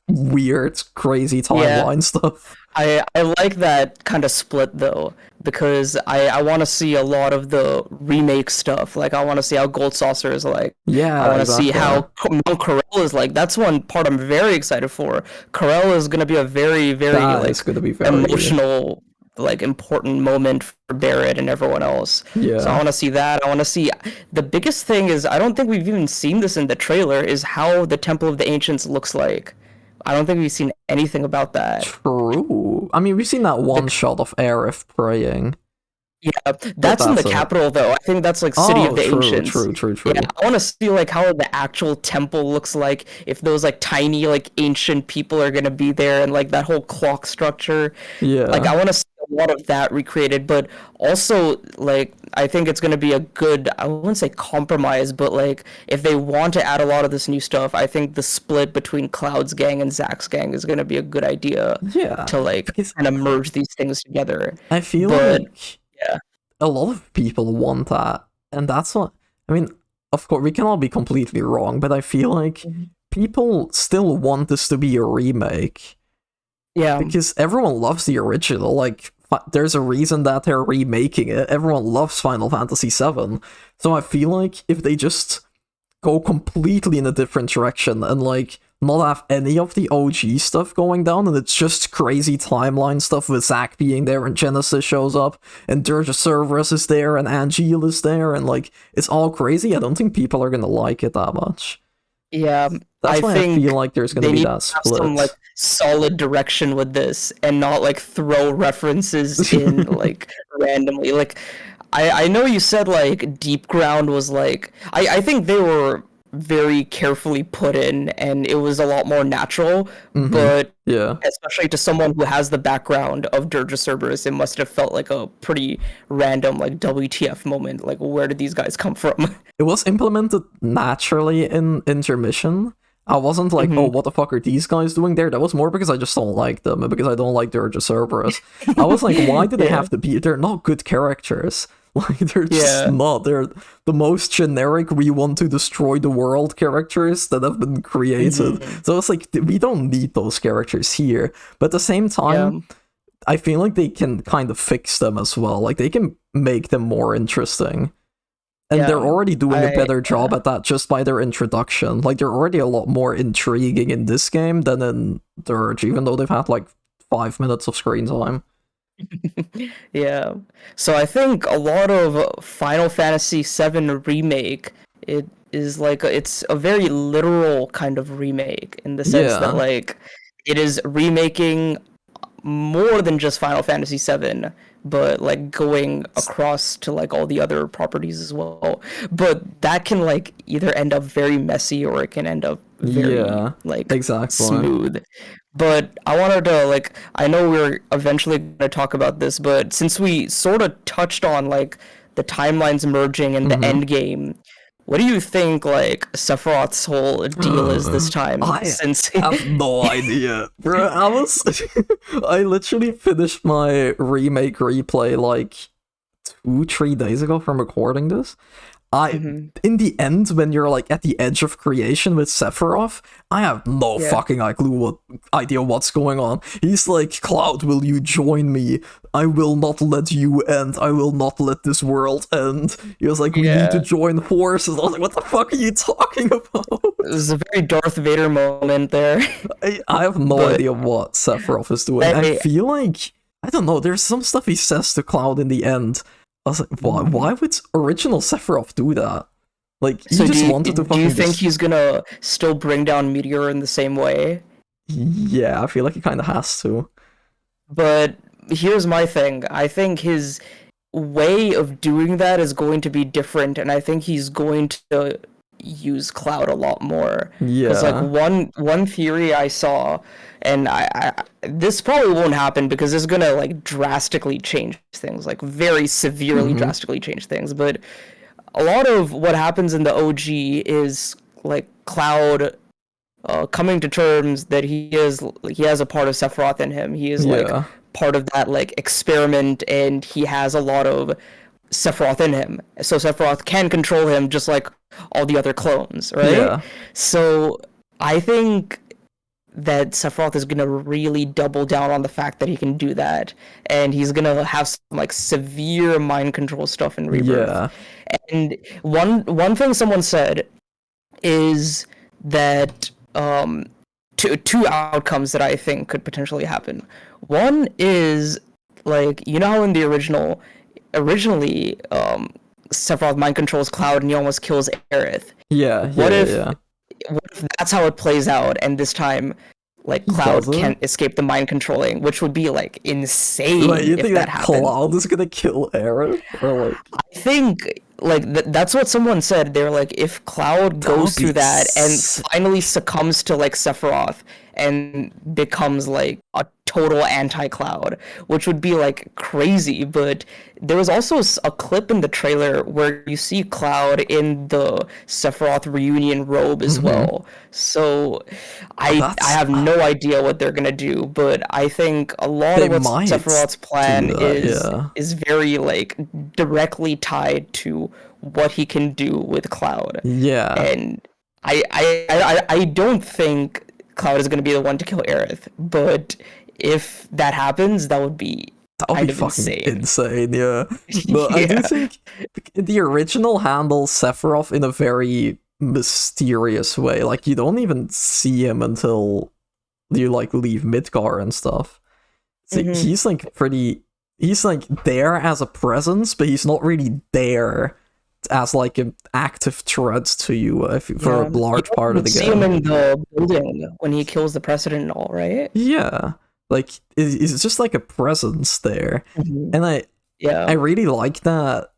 weird, crazy timeline stuff. I like that kind of split though, because I want to see a lot of the remake stuff. Like I want to see how Gold Saucer is like. Yeah, I want to see exactly. how Mount Corel is like. That's one part I'm very excited for. Corel is gonna be a very, very That like is gonna be very emotional, like important moment for Barrett and everyone else. So I yeah. want to see that. I want to see the biggest thing is I don't think we've even seen this in the trailer is how the Temple of the Ancients looks like. I don't think we've seen anything about that. True. I mean, we've seen that one The, shot of Aerith praying, yeah, but that's in the that's it. capital though. I think that's like City of Oh, the true, Ancients. true, true, Yeah, true. I want to see like how the actual temple looks like. If those like tiny like ancient people are gonna be there, and like that whole clock structure. Like Yeah. I want to see a lot of that recreated, but also like I think it's gonna be a good, I wouldn't say compromise, but like if they want to add a lot of this new stuff, I think the split between Cloud's gang and Zack's gang is gonna be a good idea Yeah. to like Because kind of merge these things together. I feel But like yeah. a lot of people want that. And that's what I mean, of course we can all be completely wrong, but I feel like Mhm. people still want this to be a remake. Yeah. Because everyone loves the original. Like there's a reason that they're remaking it. Everyone loves Final Fantasy VII. So I feel like if they just go completely in a different direction and like not have any of the OG stuff going down, and it's just crazy timeline stuff with Zack being there and Genesis shows up and Dirge of Cerberus is there and Angeal is there and like it's all crazy, I don't think people are gonna like it that much. Yeah, That's I why I feel think like there's gonna they be need that to have some like split. solid direction with this and not like throw references in like randomly. Like I know you said like Deep Ground was like I think they were very carefully put in and it was a lot more natural, Mm-hmm. but Yeah. especially to someone who has the background of Dirge of Cerberus, it must have felt like a pretty random like WTF moment. Like where did these guys come from? It was implemented naturally in intermission. I wasn't like, oh, hmm what the fuck are these guys doing there? That was more because I just don't like them and because I don't like Dirge of Cerberus. I was like, why do they Yeah. have to be? They're not good characters. Like, they're just Yeah. not. They're the most generic, we want to destroy the world characters that have been created. Mhm. So it's like, we don't need those characters here. But at the same Yeah. time, I feel like they can kind of fix them as well. Like, they can make them more interesting. And they're Yeah, already doing a I better job at that just by their introduction. Like, they're already a lot more intriguing in this game than in Dirge, even though they've had like 5 minutes of screen time. yeah. So I think a lot of Final Fantasy VII Remake, it is like it's a very literal kind of remake in the sense that Yeah. like it is remaking more than just Final Fantasy VII, but like going across to like all the other properties as well. But that can like either end up very messy or it can end up very Yeah. like Exactly. smooth. But I wanted to like I know we're eventually going to talk about this, but since we sort of touched on like the timelines merging and the Mm-hmm. end game, what do you think like Sephiroth's whole deal is this time I since have no idea. Bro, I literally finished my remake replay like 2, 3 days ago from recording this. I Mhm. in the end, when you're like at the edge of creation with Sephiroth, I have no Yeah. fucking idea what's going on. He's like, Cloud, will you join me? I will not let you end. I will not let this world end. He was like, we need to Yeah. join forces. I was like, what the fuck are you talking about? It was a very Darth Vader moment there. I have no But idea what Sephiroth is doing. I I feel like I don't know. There's some stuff he says to Cloud in the end. I was like, why? Mhm. Why would original Sephiroth do that? Like he So just wanted to do you fucking think just. he's gonna still bring down Meteor in the same way? Yeah, I feel like he kind of has to. But here's my thing. I think his way of doing that is going to be different, and I think he's going to use cloud a lot more. Because like Yeah. one theory I saw, and I this probably won't happen because it's gonna like drastically change things, like very severely Hmm. drastically change things. But a lot of what happens in the OG is like Cloud coming to terms that he has a part of Sephiroth in him. He is like Yeah. part of that like experiment, and he has a lot of Sephiroth in him. So Sephiroth can control him just like all the other clones, right? Yeah. So I think that Sephiroth is gonna really double down on the fact that he can do that, and he's gonna have some like severe mind control stuff in Rebirth. Yeah. And one thing someone said is that two outcomes that I think could potentially happen. One is like you know how in the originally Sephiroth mind controls Cloud and he almost kills Aerith. Yeah. What Yeah. if Yeah. what if that's how it plays out and this time like He does Cloud it. can't escape the mind controlling, which would be like Like, insane you if think that that happened. Cloud is gonna kill Aerith? Or like, I think like that's what someone said. They're like, if Cloud that would goes be through that and finally succumbs to like Sephiroth and becomes like a total anti-Cloud, which would be like crazy. But there was also a clip in the trailer where you see Cloud in the Sephiroth reunion robe as Mhm. well. So I That's have no idea what they're gonna do, but I think a lot they of what might Sephiroth's do plan that, yeah. is very like directly tied to what he can do with Cloud. Yeah. And I don't think Cloud is gonna be the one to kill Aerith, but if that happens, that would be That would be kind of fucking insane. insane, yeah. But I do Yeah. think the original handles Sephiroth in a very mysterious way. Like, you don't even see him until you, like, leave Midgar and stuff. So Hmm. he's, like, pretty... He's, like, there as a presence, but he's not really there as, like, an active threat to you for a Yeah. You large don't part of even the see him game. in the building when he kills the president and all, right? Yeah. Like, it's just, like, a presence there. Mhm. And I Yeah. really like that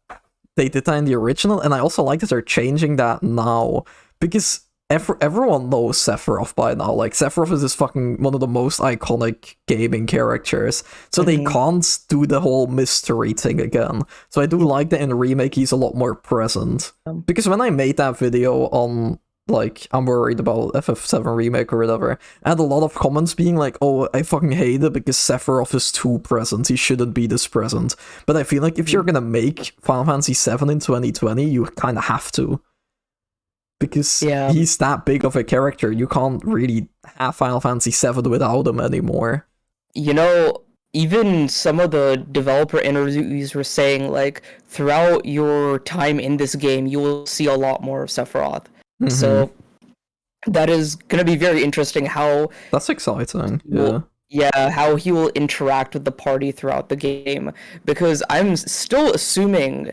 they did that in the original, and I also like that they're changing that now, because everyone knows Sephiroth by now. Like, Sephiroth is this fucking one of the most iconic gaming characters, so they Mhm. can't do the whole mystery thing again. So I do like that in Remake he's a lot more present. Because when I made that video on, like, I'm worried about FF7 Remake or whatever, I had a lot of comments being like, oh, I fucking hate it because Sephiroth is too present, he shouldn't be this present. But I feel like if you're gonna make Final Fantasy VII in 2020, you kind of have to. Because Yeah. he's that big of a character, you can't really have Final Fantasy VII without him anymore. You know, even some of the developer interviews were saying like throughout your time in this game, you will see a lot more of Sephiroth. Mm-hmm. So that is gonna be very interesting how That's exciting, yeah. how he will interact with the party throughout the game. Because I'm still assuming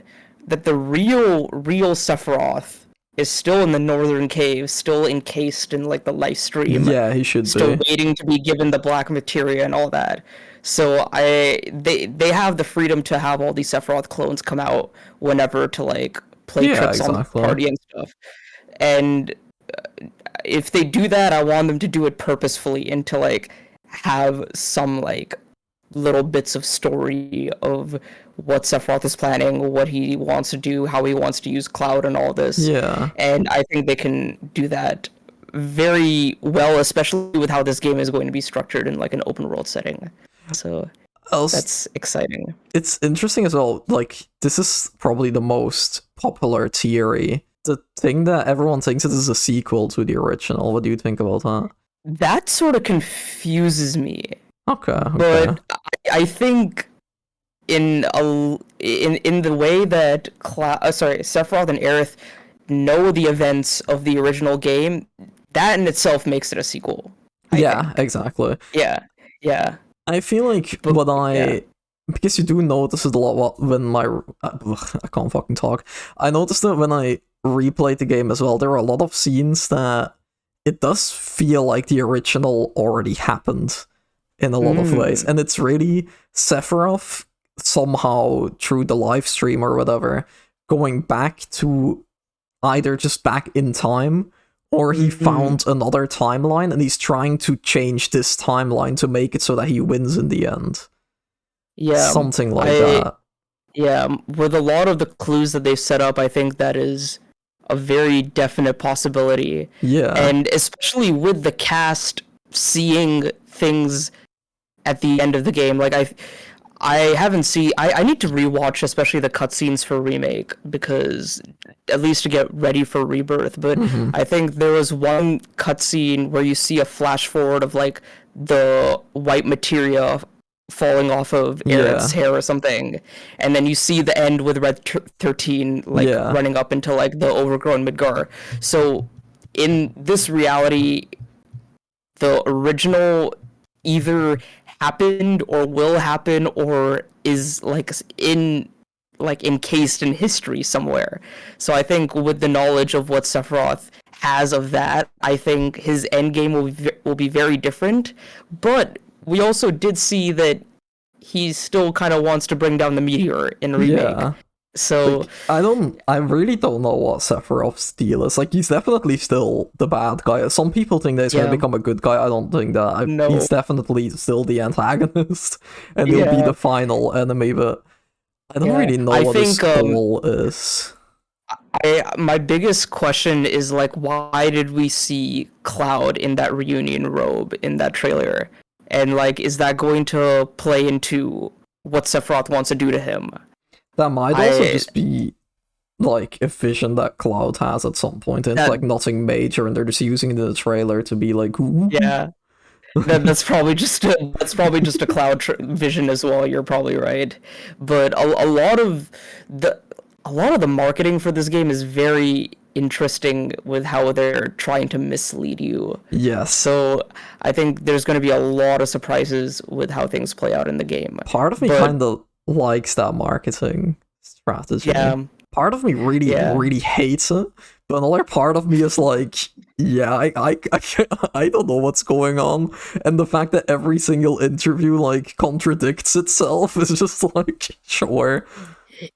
that the real Sephiroth is still in the northern cave, still encased in like the life stream, Yeah, he should still be. waiting to be given the black materia and all that. So they have the freedom to have all these Sephiroth clones come out whenever to like play Yeah, tricks on the exactly. party and stuff. And if they do that, I want them to do it purposefully and to like have some like little bits of story of what Sephiroth is planning, what he wants to do, how he wants to use Cloud and all this. Yeah. And I think they can do that very well, especially with how this game is going to be structured in like an open world setting. So Else, that's exciting. it's interesting as well. Like, this is probably the most popular theory. The thing that everyone thinks it is a sequel to the original. What do you think about that? That sort of confuses me. Okay, But I think in the way that Sephiroth and Aerith know the events of the original game, that in itself makes it a sequel. I yeah, think. exactly. Yeah, yeah. I feel like But, what I yeah. because you do notice it a lot when my I can't fucking talk. I noticed that when I replayed the game as well, there are a lot of scenes that it does feel like the original already happened. in a lot of ways. And it's really Sephiroth somehow through the live stream or whatever going back to either just back in time, or he found another timeline and he's trying to change this timeline to make it so that he wins in the end. Yeah, something like that. Yeah, with a lot of the clues that they've set up, I think that is a very definite possibility. Yeah. And especially with the cast seeing things at the end of the game, like I haven't seen. I need to rewatch, especially the cutscenes for Remake, because at least to get ready for Rebirth. But I think there was one cutscene where you see a flash forward of like the white materia falling off of Aerith's hair or something, and then you see the end with Red 13 like running up into like the overgrown Midgar. So in this reality, the original either happened or will happen or is like encased in history somewhere. So I think with the knowledge of what Sephiroth has of that, I think his endgame will be very different. But we also did see that he still kind of wants to bring down the meteor in Remake. Yeah. So like, I really don't know what Sephiroth's deal is. Like, he's definitely still the bad guy. Some people think that he's gonna become a good guy. I don't think that. No. He's definitely still the antagonist, and he'll be the final enemy. But I don't really know what his goal is. My biggest question is like, why did we see Cloud in that reunion robe in that trailer? And like, is that going to play into what Sephiroth wants to do to him? That might also just be like a vision that Cloud has at some point, and it's like nothing major, and they're just using it in the trailer to be like, ooh. Yeah. That's probably just a Cloud vision as well. You're probably right, but a lot of the marketing for this game is very interesting with how they're trying to mislead you. Yes. So I think there's going to be a lot of surprises with how things play out in the game. Part of me kind of likes that marketing strategy. Yeah. Part of me really hates it, but another part of me is like, I don't know what's going on, and the fact that every single interview like contradicts itself is just like, sure.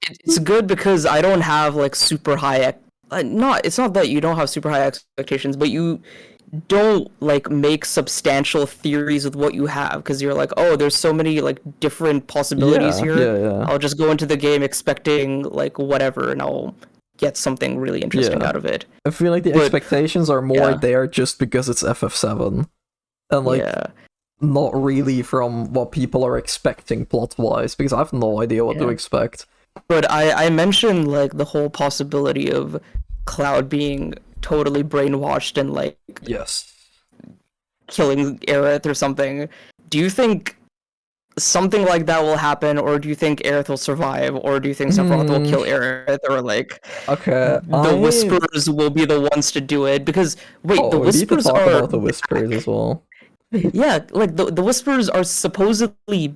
It's good because I don't have like super high it's not that you don't have super high expectations, but you don't like make substantial theories with what you have, because you're like, oh, there's so many like different possibilities here. I'll just go into the game expecting like whatever, and I'll get something really interesting out of it. I feel like the expectations are more there just because it's FF7, and like not really from what people are expecting plot-wise, because I have no idea what to expect. But I mentioned like the whole possibility of Cloud being totally brainwashed and like killing Aerith or something. Do you think something like that will happen, or do you think Aerith will survive, or do you think Sephiroth will kill Aerith, or like the Whispers will be the ones to do it? Because the Whispers we need to talk about the Whispers as well. Yeah, like the Whispers are supposedly.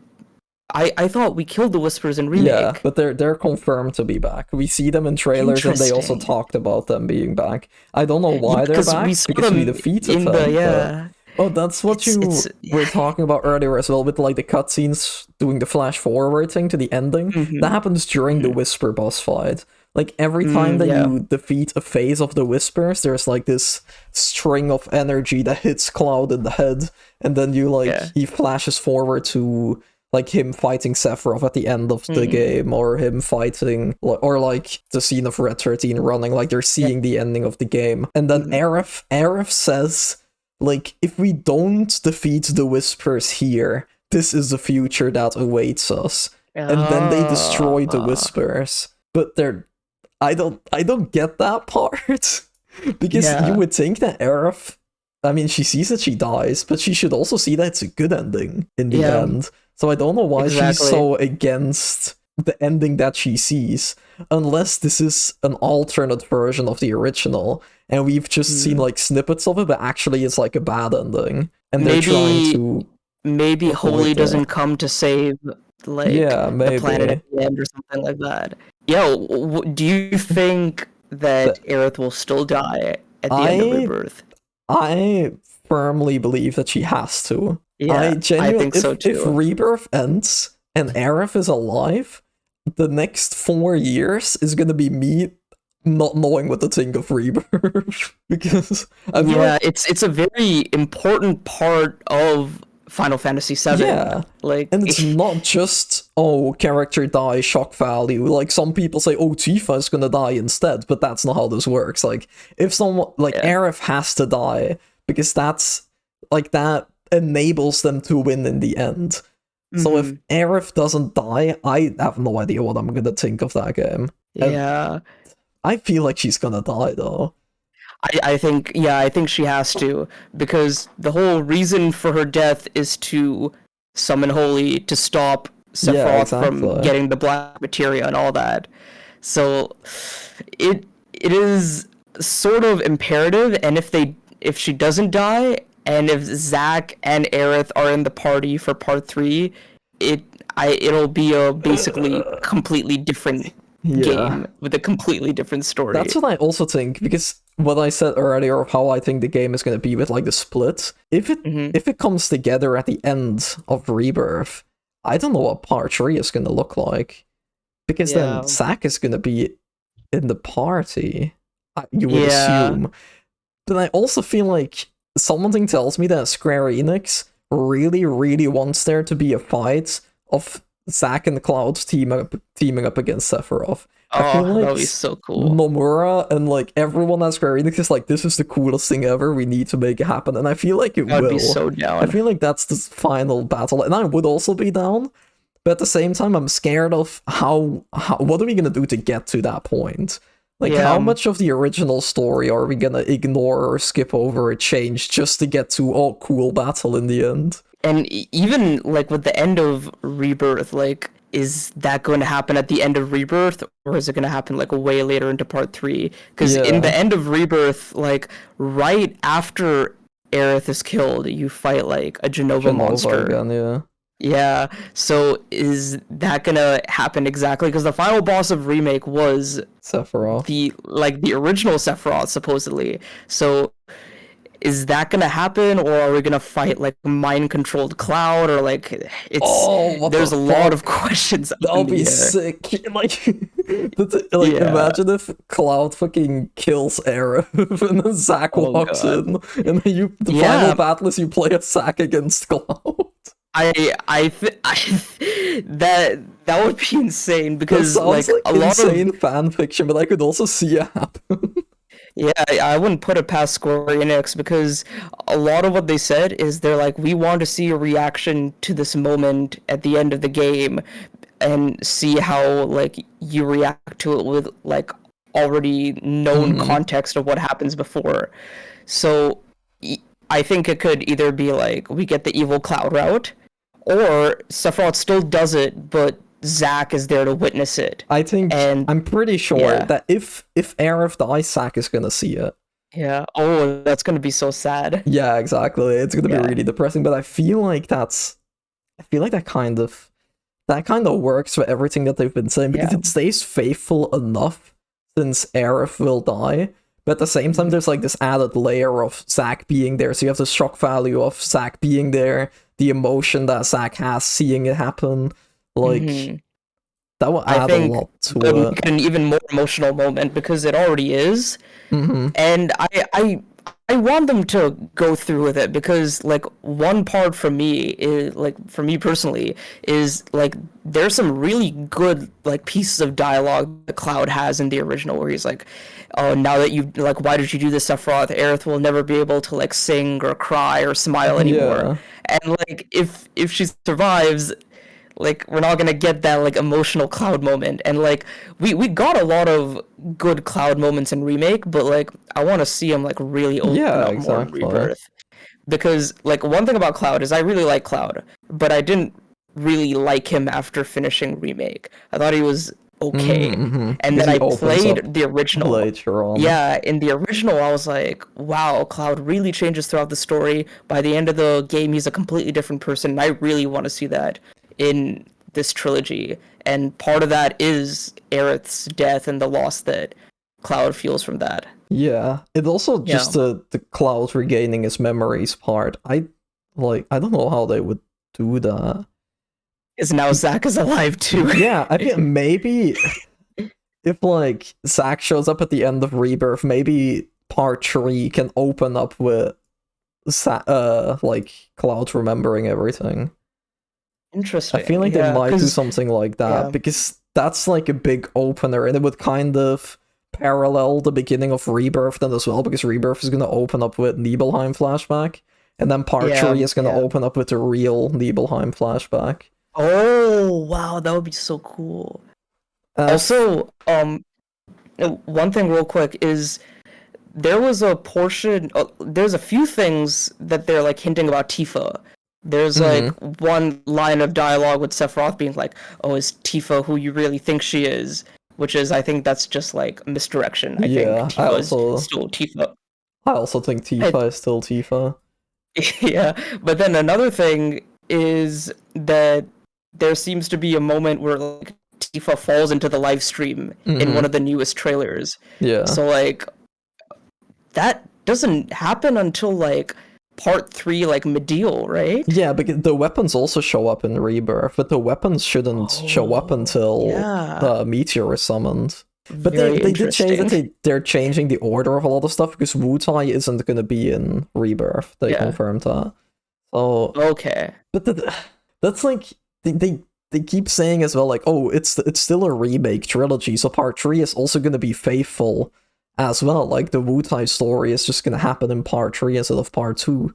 I thought we killed the Whispers in Remake. Yeah, but they're confirmed to be back. We see them in trailers, and they also talked about them being back. I don't know why they're back, because we defeated them. Oh, that's what you were talking about earlier as well, with like the cutscenes doing the flash forward thing to the ending. That happens during the Whisper boss fight. Like every time that you defeat a phase of the Whispers, there's like this string of energy that hits Cloud in the head, and then you like he flashes forward to like him fighting Sephiroth at the end of the game, or him fighting, or like the scene of Red 13 running, like they're seeing the ending of the game. And then Aerith says, like, if we don't defeat the Whispers here, this is the future that awaits us. And then they destroy the Whispers. But I don't get that part. Because you would think that Aerith, I mean, she sees that she dies, but she should also see that it's a good ending in the end. So I don't know why she's so against the ending that she sees, unless this is an alternate version of the original, and we've just seen like snippets of it, but actually it's like a bad ending, and they're trying to... Maybe Holy doesn't come to save like the planet at the end or something like that. Do you think that Aerith will still die at the end of Rebirth? I firmly believe that she has to. Yeah, I genuinely, think so if too. Rebirth ends and Aerith is alive, the next 4 years is gonna be me not knowing what to think of Rebirth. Because I feel Yeah, like, it's a very important part of Final Fantasy VII. yeah. Like, And it's not just, oh, character die, shock value. Like, some people say, oh, Tifa is gonna die instead, but that's not how this works. Like, if someone, like, yeah. Aerith has to die, because that's, like, that enables them to win in the end. So if Mhm. Aerith doesn't die, I have no idea what I'm gonna think of that game. And Yeah. I feel like she's gonna die, though. I think, yeah, I think she has to, because the whole reason for her death is to summon Holy to stop Yeah, Sephiroth from exactly. getting the black materia and all that. So it is sort of imperative, and if she doesn't die, and if Zack and Aerith are in the party for part 3, it'll be a basically completely different Yeah. game with a completely different story. That's what I also think, because what I said earlier of how I think the game is going to be with like the split, Hmm. if it comes together at the end of Rebirth, I don't know what part 3 is going to look like, because then Yeah. Zack is going to be in the party, you would Yeah. assume. But I also feel like something tells me that Square Enix really, really wants there to be a fight of Zack and Cloud teaming up against Sephiroth. I feel Oh, that like would be so cool. Nomura and like everyone at Square Enix is like, this is the coolest thing ever. We need to make it happen, and I feel like it I would be will. so I down. feel like that's the final battle, and I would also be down. But at the same time, I'm scared of how what are we gonna do to get to that point? Like, Yeah. how much of the original story are we gonna ignore or skip over or change just to get to cool battle in the end? And even like with the end of Rebirth, like, is that going to happen at the end of Rebirth, or is it going to happen like way later into part 3? Because in the Yeah, end of Rebirth, like right after Aerith is killed, you fight like a Genova Genova monster. again. Yeah, Yeah, so is that gonna happen exactly? Because the final boss of Remake was Sephiroth. the original Sephiroth, supposedly. So is that gonna happen, or are we gonna fight like mind controlled Cloud, or like it's Oh, what the there's a lot of fuck? questions up That'll in be the air. sick. Like Yeah. imagine if Cloud fucking kills Aerith and then Zack Oh walks God. in, and then the final Yeah. battle is you play a Zack against Cloud. That would be insane, That because sounds like like a lot of insane fan fiction, but I could also see it happen. yeah, I wouldn't put it past Square Enix, because a lot of what they said is they're like, we want to see a reaction to this moment at the end of the game and see how like you react to it with like already known Hmm. context of what happens before. So I think it could either be like we get the evil Cloud route, or Sephiroth still does it, but Zack is there to witness it. I think And I'm pretty sure yeah. that if Aerith dies, Zack is gonna see it. Yeah. Oh, that's gonna be so sad. Yeah, exactly. It's gonna be Yeah. really depressing, but I feel like that kind of works for everything that they've been saying, because Yeah. it stays faithful enough since Aerith will die. But at the same time, Mhm. there's like this added layer of Zack being there. So you have the shock value of Zack being there, the emotion that Zack has seeing it happen. Like, Mhm. that will I add a think lot that would to it. make it an even more emotional moment, because it already is. Hmm. And I want them to go through with it, because like one part for me is like, for me personally, is like there's some really good like pieces of dialogue that Cloud has in the original, where he's like, oh, now that you like, why did you do this, Sephiroth? Aerith will never be able to like sing or cry or smile anymore. Yeah. And like if she survives, like we're not gonna get that like emotional Cloud moment. And like we got a lot of good Cloud moments in Remake, but like I want to see him like really open Yeah, up more in exactly. Rebirth. Because like one thing about Cloud is I really like Cloud, but I didn't really like him after finishing Remake. I thought he was okay. Mm-hmm. And Because then he I opens up played the original. later on. Yeah, in the original, I was like, wow, Cloud really changes throughout the story. By the end of the game, he's a completely different person. And I really want to see that in this trilogy. And part of that is Aerith's death and the loss that Cloud feels from that. Yeah, it also just the Cloud regaining his memories part. I don't know how they would do that. Is now Zack is alive too. Yeah, I think maybe if like Zack shows up at the end of Rebirth, maybe part 3 can open up with like Cloud remembering everything. Interesting. I feel like they might do something like that because that's like a big opener, and it would kind of parallel the beginning of Rebirth then as well, because Rebirth is going to open up with Nibelheim flashback, and then part 3 is going to open up with the real Nibelheim flashback. Oh wow, that would be so cool. Also, one thing real quick is there was a portion. There's a few things that they're like hinting about Tifa. There's like one line of dialogue with Sephiroth being like, "Oh, is Tifa who you really think she is?" Which is, I think that's just like misdirection. I think Tifa is still Tifa. I also think Tifa is still Tifa. Yeah, but then another thing is that there seems to be a moment where like Tifa falls into the live stream in one of the newest trailers. Yeah. So like that doesn't happen until like part 3, like Medial, right? Yeah, but the weapons also show up in Rebirth, but the weapons shouldn't show up until the meteor is summoned. But they did change that they're changing the order of a lot of stuff, because Wutai isn't going to be in Rebirth. They confirmed that. So okay, but that's like they keep saying as well, like, oh, it's still a remake trilogy, so part 3 is also going to be faithful as well. Like the Wutai story is just going to happen in part 3 instead of part 2.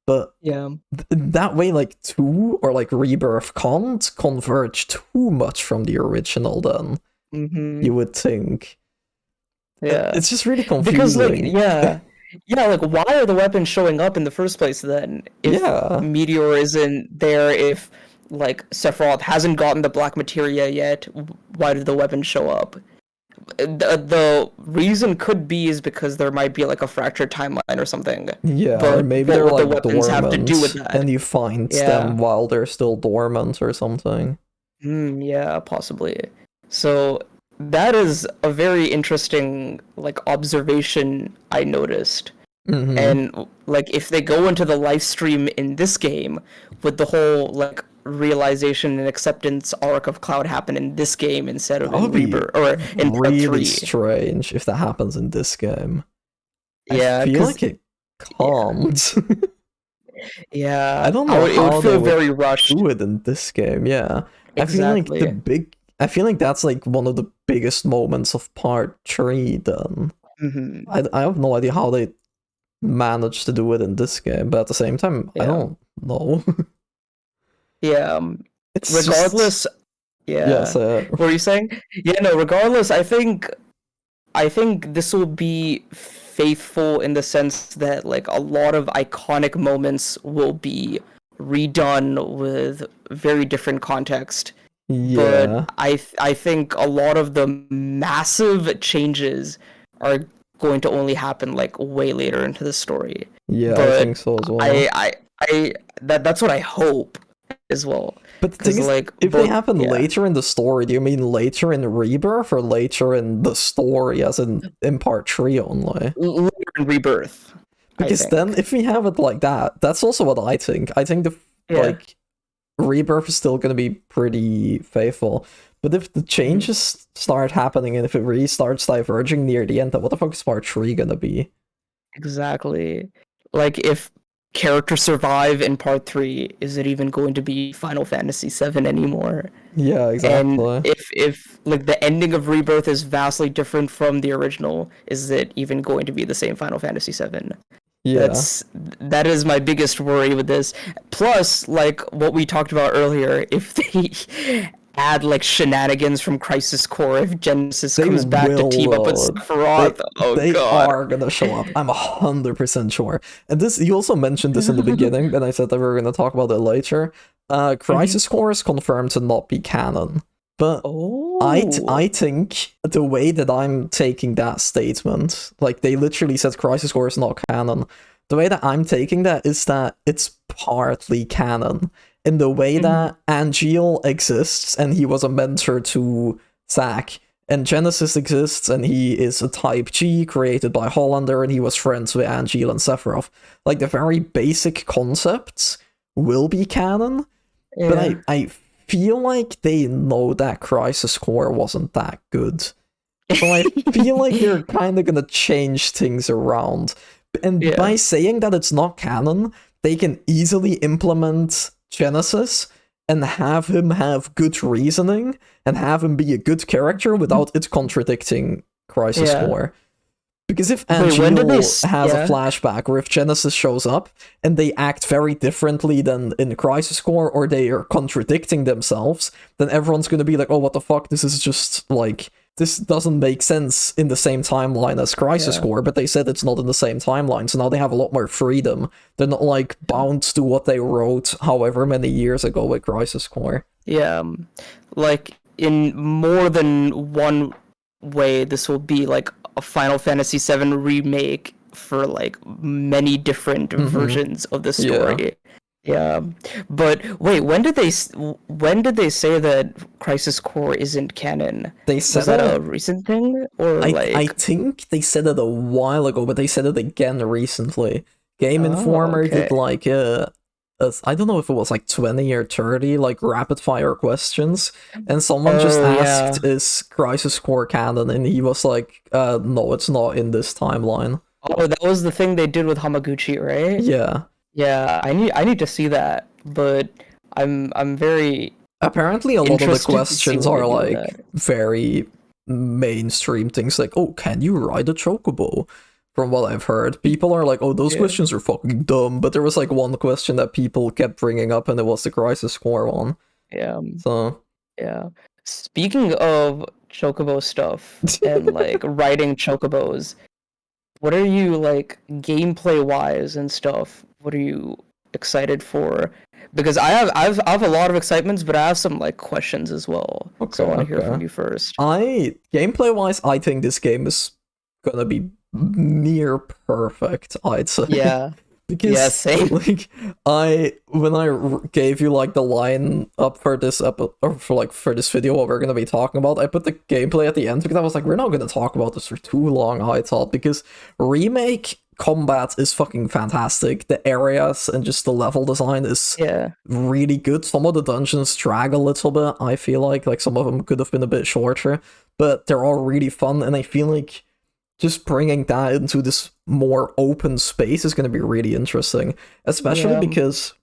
But that way, like 2 or like Rebirth can't converge too much from the original then. You would think. Yeah. It's just really confusing. Because like why are the weapons showing up in the first place then? If Meteor isn't there, if like Sephiroth hasn't gotten the black materia yet, why did the weapons show up? The reason could be is because there might be like a fractured timeline or something. Yeah, but or maybe they're like the weapons dormant, have to do with that. and you find them while they're still dormant or something. Yeah, possibly. So that is a very interesting like observation I noticed. And like if they go into the live stream in this game with the whole like realization and acceptance arc of Cloud happen in this game instead of in Rebirth or in part 3. Really strange if that happens in this game. Yeah, I feel like it can't. Yeah, I don't know how it would feel very rushed. Do it in this game. Yeah, exactly. I feel like that's like one of the biggest moments of part 3. Then I have no idea how they managed to do it in this game, but at the same time, I don't know. Regardless, what were you saying? Yeah, no, regardless, I think this will be faithful in the sense that like a lot of iconic moments will be redone with very different context. But I think a lot of the massive changes are going to only happen like way later into the story. Yeah, but I think so as well. That's what I hope as well. But the thing is, like, if they happen later in the story, do you mean later in Rebirth or later in the story, as in part 3 only? Later in Rebirth. Because then, if we have it like that, that's also what I think. I think like Rebirth is still going to be pretty faithful. But if the changes start happening and if it really starts diverging near the end, then what the fuck is part 3 going to be? Exactly. Like, if characters survive in part 3, is it even going to be Final Fantasy VII anymore? Yeah, exactly. And if like the ending of Rebirth is vastly different from the original, is it even going to be the same Final Fantasy VII? Yeah. That is my biggest worry with this. Plus, like what we talked about earlier, if they add like shenanigans from Crisis Core, if Genesis comes back to team up with Sephiroth, they are gonna show up. I'm 100% sure. And this, you also mentioned this in the beginning, and I said that we were gonna talk about it later. Crisis Core is confirmed to not be canon. But I think the way that I'm taking that statement, like they literally said Crisis Core is not canon, the way that I'm taking that is that it's partly canon. In the way that Angeal exists and he was a mentor to Zack, And Genesis exists, and he is a Type G created by Hollander, and he was friends with Angel and Sephiroth. Like, the very basic concepts will be canon, but I feel like they know that Crisis Core wasn't that good. So I feel like they're kind of gonna change things around. And by saying that it's not canon, they can easily implement Genesis and have him have good reasoning and have him be a good character without it contradicting Crisis Core. Because if Angel has a flashback, or if Genesis shows up and they act very differently than in Crisis Core, or they are contradicting themselves, then everyone's going to be like, oh, what the fuck, this is just, like, this doesn't make sense in the same timeline as Crisis Core, but they said it's not in the same timeline, so now they have a lot more freedom. They're not, like, bound to what they wrote however many years ago with Crisis Core. Yeah, like, in more than one way, this will be, like, a Final Fantasy VII remake for, like, many different versions of the story. Yeah, but wait, when did they say that Crisis Core isn't canon? They said Was that a recent thing, or I think they said it a while ago, but they said it again recently. Game Informer did like I don't know if it was like 20 or 30 like rapid fire questions, and someone just asked, "Is Crisis Core canon?" And he was like, "No, it's not in this timeline." Oh, that was the thing they did with Hamaguchi, right? Yeah. Yeah, I need to see that, but I'm very apparently a lot of the questions are like very mainstream things, like, oh, can you ride a chocobo? From what I've heard, people are like, oh, those questions are fucking dumb, but there was like one question that people kept bringing up, and it was the Crisis Core one. Yeah. So yeah. Speaking of chocobo stuff and like riding chocobos, what are you, like, gameplay wise and stuff? What are you excited for? Because I have a lot of excitements, but I have some like questions as well. Okay, so I want to hear from you first. Gameplay wise, I think this game is gonna be near perfect, I'd say. Yeah. Because same. Like when I gave you like the line up for this episode, or for this video, what we're gonna be talking about, I put the gameplay at the end because I was like, we're not gonna talk about this for too long, I thought, because Remake combat is fucking fantastic. The areas and just the level design is really good. Some of the dungeons drag a little bit, I feel like some of them could have been a bit shorter, but they're all really fun, and I feel like just bringing that into this more open space is going to be really interesting, especially because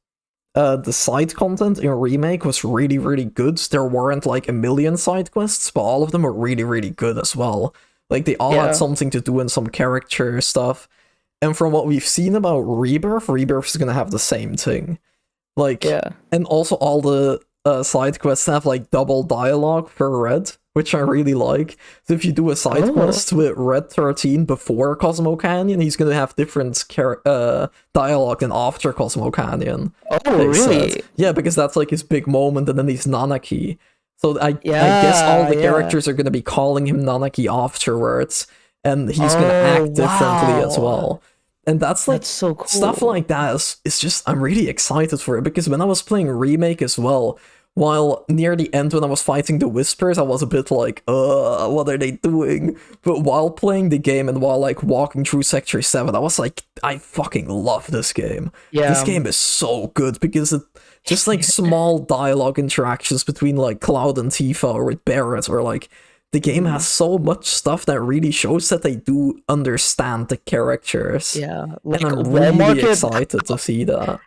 the side content in Remake was really, really good. There weren't like a million side quests, but all of them were really, really good as well. Like, they all had something to do in some character stuff. And from what we've seen about Rebirth is going to have the same thing. Like, and also all the side quests have like double dialogue for Red, which I really like. So if you do a side quest with Red 13 before Cosmo Canyon, he's going to have different dialogue than after Cosmo Canyon. Oh, really? Said. Yeah, because that's like his big moment, and then he's Nanaki. So I guess all the characters are going to be calling him Nanaki afterwards, and he's going to act differently as well. And that's so cool. Stuff like that is just, I'm really excited for it, because when I was playing Remake as well, while near the end when I was fighting the Whispers, I was a bit like, what are they doing? But while playing the game and while like walking through Sector 7, I was like, I fucking love this game. Yeah. This game is so good, because it just like small dialogue interactions between like Cloud and Tifa, or with Barret, or like, the game has so much stuff that really shows that they do understand the characters. Yeah. Like, and I'm really excited to see that.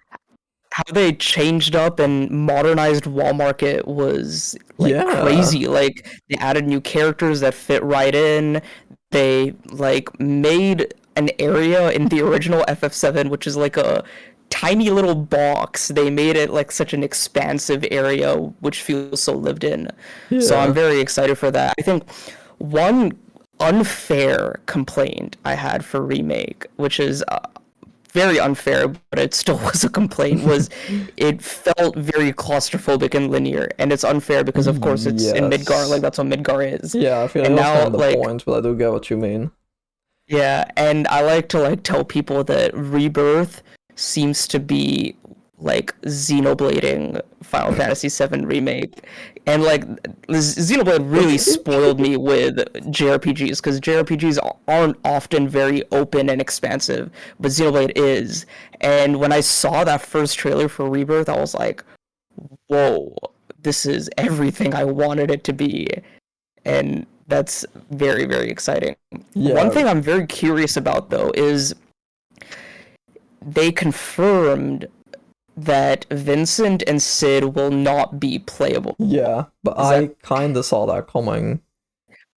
How they changed up and modernized Wall Market was like crazy. Like, they added new characters that fit right in. They like made an area in the original FF7, which is like a tiny little box. They made it like such an expansive area, which feels so lived in. So I'm very excited for that. I think one unfair complaint I had for Remake, which is very unfair, but it still was a complaint, was it felt very claustrophobic and linear, and it's unfair because of course it's in Midgar, like that's what Midgar is. Yeah, I feel like that's kind of the point, but I do get what you mean. Yeah, and I like to like tell people that Rebirth seems to be like Xenoblading Final Fantasy VII Remake, and like Xenoblade really spoiled me with JRPGs because JRPGs aren't often very open and expansive, but Xenoblade is. And when I saw that first trailer for Rebirth, I was like, "Whoa, this is everything I wanted it to be," and that's very, very exciting. Yeah. One thing I'm very curious about though is they confirmed that Vincent and Sid will not be playable. Yeah, but I kind of saw that coming.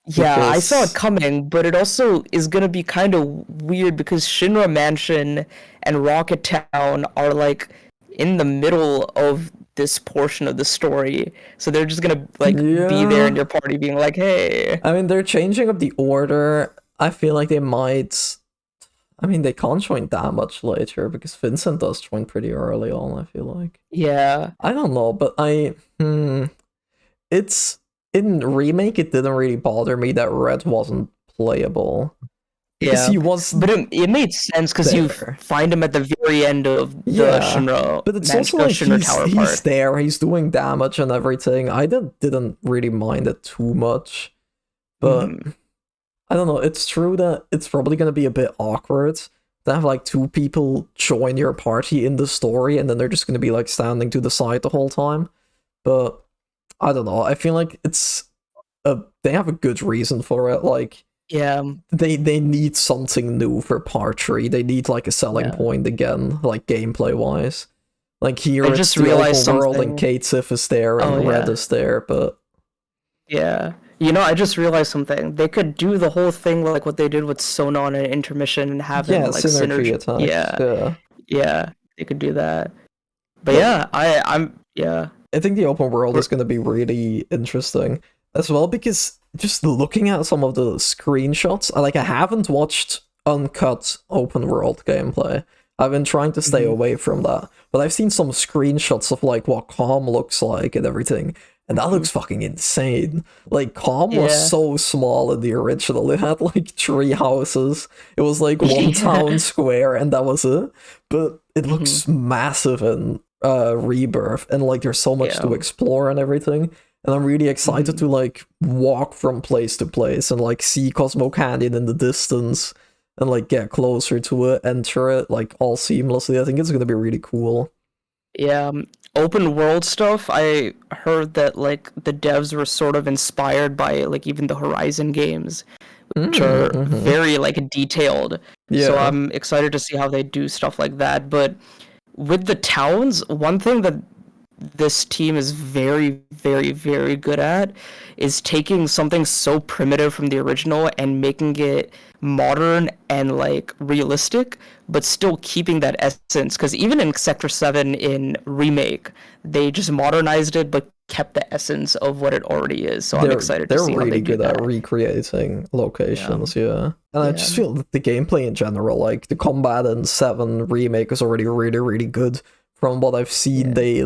Yeah, I saw it coming, but it also is gonna be kind of weird because Shinra Mansion and Rocket Town are like in the middle of this portion of the story, so they're just gonna like be there in your party, being like, "Hey." I mean, they're changing up the order. I feel like they might. I mean, they can't join that much later because Vincent does join pretty early on, I feel like. Yeah. I don't know, but it's in Remake, it didn't really bother me that Red wasn't playable. Yeah, he was, but it made sense because you find him at the very end of the Shinra. But it's also like he's there, he's doing damage and everything. I didn't really mind it too much, but I don't know. It's true that it's probably gonna be a bit awkward to have like two people join your party in the story, and then they're just gonna be like standing to the side the whole time. But I don't know. I feel like they have a good reason for it. Like, yeah, they need something new for part 3. They need like a selling point again, like gameplay wise. Like here, it's just the open world and Kate Sif is there and Red is there, but yeah. You know, I just realized something. They could do the whole thing like what they did with Sonon and Intermission and have them like synergy attacks. Yeah, they could do that. But yeah, I think the open world is going to be really interesting as well, because just looking at some of the screenshots, I haven't watched uncut open world gameplay. I've been trying to stay away from that, but I've seen some screenshots of like what Calm looks like and everything, and that looks fucking insane. Like, Calm was so small in the original. It had like 3 houses. It was like 1 town square, and that was it. But it looks massive in Rebirth, and like there's so much to explore and everything. And I'm really excited to like walk from place to place and like see Cosmo Canyon in the distance and like get closer to it, enter it like all seamlessly. I think it's gonna be really cool. Yeah, open world stuff. I heard that like the devs were sort of inspired by like even the Horizon games, which are very like detailed. Yeah. So I'm excited to see how they do stuff like that. But with the towns, one thing that this team is very, very, very good at is taking something so primitive from the original and making it modern and like realistic, but still keeping that essence. Because even in Sector 7 in Remake, they just modernized it but kept the essence of what it already is. So I'm excited to see how they do that. They're really good at recreating locations, And I just feel that the gameplay in general, like the combat in 7 Remake is already really, really good. From what I've seen, they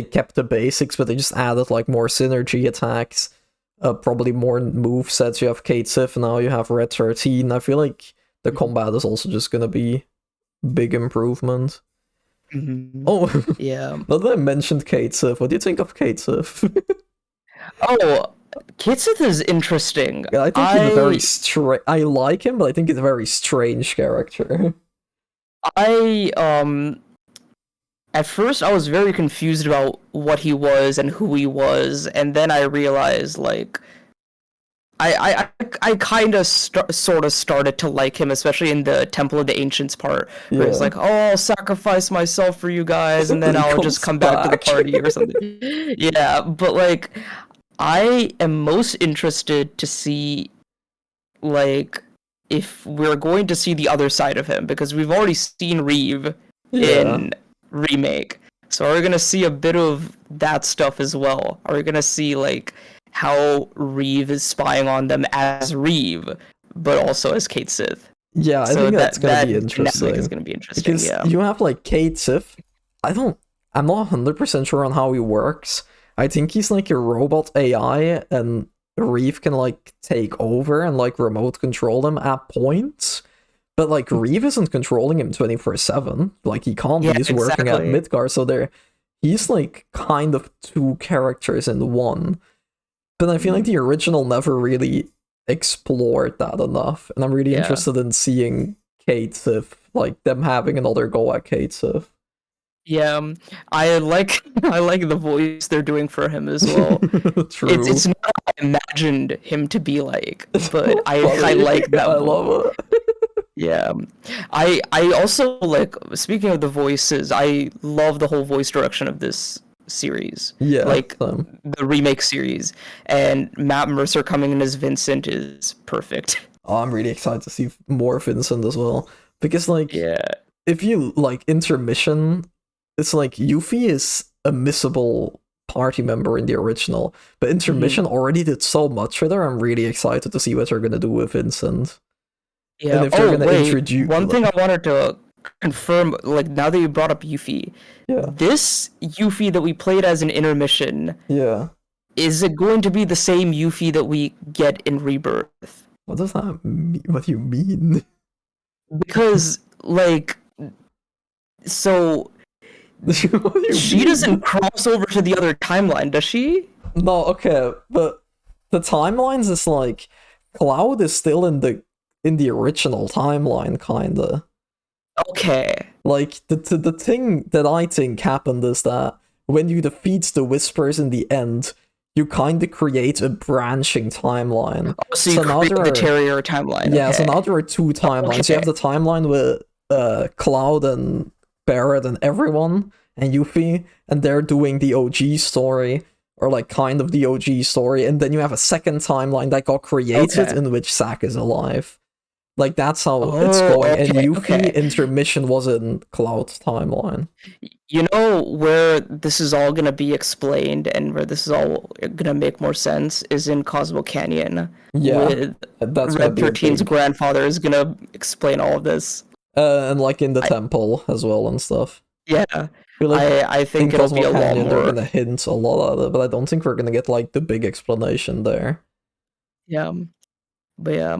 kept the basics, but they just added like more synergy attacks, probably more movesets. You have Kate Sif, now you have Red 13. I feel like the combat is also just gonna be big improvement. Oh, yeah. Now that I mentioned Kate Sif, what do you think of Kate Sif? Kate Sif is interesting. Yeah, I think he's a very strange. I like him, but I think he's a very strange character. At first, I was very confused about what he was and who he was, and then I realized, like, I kind of sort of started to like him, especially in the Temple of the Ancients part, where it's like, oh, I'll sacrifice myself for you guys, and then I'll just come back to the party or something. Yeah, but, like, I am most interested to see, like, if we're going to see the other side of him, because we've already seen Reeve in Remake, so are we gonna see a bit of that stuff as well? Are we gonna see like how Reeve is spying on them as Reeve, but also as Kate Sith? Yeah, I think that's gonna be interesting. Is gonna be interesting because you have like Kate Sith. I'm not 100% sure on how he works. I think he's like a robot AI, and Reeve can like take over and like remote control them at points. But like Reeve isn't controlling him 24/7. Like he can't be. Yeah, He's working at exactly. Midgar, so he's like kind of two characters in one. But I feel like the original never really explored that enough, and I'm really Yeah. interested in seeing Kate Sif, like them having another go at Kate Sif. Yeah, I like I like the voice they're doing for him as well. True. It's not how I imagined him to be like, but So I funny. like that I voice. love it. Yeah. I also like, speaking of the voices, I love the whole voice direction of this series. Yeah. Like the remake series, and Matt Mercer coming in as Vincent is perfect. Oh, I'm really excited to see more Vincent as well. Because like Yeah. if you like intermission, it's like Yuffie is a missable party member in the original, but intermission already did so much for her. I'm really excited to see what they're gonna do with Vincent. Yeah. And if they're Oh, gonna wait. introduce, One thing I wanted to confirm, like now that you brought up Yuffie, yeah, this Yuffie that we played as an intermission, yeah. is it going to be the same Yuffie that we get in Rebirth? What does that mean? What do you mean? Because, like, so What do you she mean? doesn't cross over to the other timeline, does she? No, okay, but the timelines is like Cloud is still in the original timeline, kinda. Okay. Like the thing that I think happened is that when you defeat the Whispers in the end, you kind of create a branching timeline. Oh, so you create the Terrier timeline. Yeah, okay. so now there are two timelines. Okay. You have the timeline with Cloud and Barrett and everyone and Yuffie, and they're doing the OG story, or like kind of the OG story, and then you have a second timeline that got created in which Zack is alive. Like that's how it's going. Okay, and Yuffie okay. intermission was in Cloud's timeline. You know where this is all gonna be explained and where this is all gonna make more sense is in Cosmo Canyon. Yeah, with that's Red 13's grandfather is gonna explain all of this. And like in the temple as well and stuff. Yeah, I feel like I think in it'll be Cosmo a lot Canyon they're more. gonna hint a lot at it, but I don't think we're gonna get like the big explanation there. Yeah, but yeah,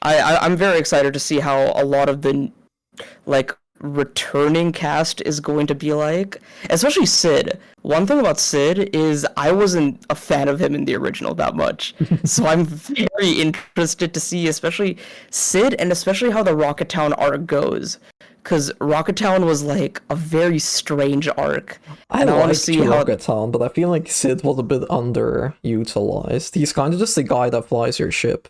I'm very excited to see how a lot of the like returning cast is going to be like, especially Sid. One thing about Sid is I wasn't a fan of him in the original that much, so I'm very interested to see, especially Sid, and especially how the Rocket Town arc goes, because Rocket Town was like a very strange arc. I and I want to liked see how. Rocket Town, but I feel like Sid was a bit underutilized. He's kind of just the guy that flies your ship.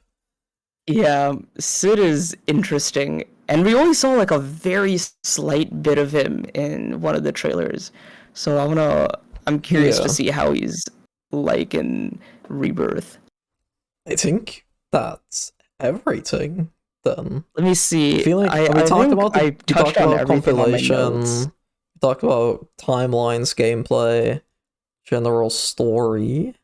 Yeah, Sid is interesting, and we only saw like a very slight bit of him in one of the trailers. So I'm curious to see how he's like in Rebirth. I think that's everything then. Let me see. I feel like I talked think about I touched on everything on my compilation, notes. we talked about timelines, gameplay, general story.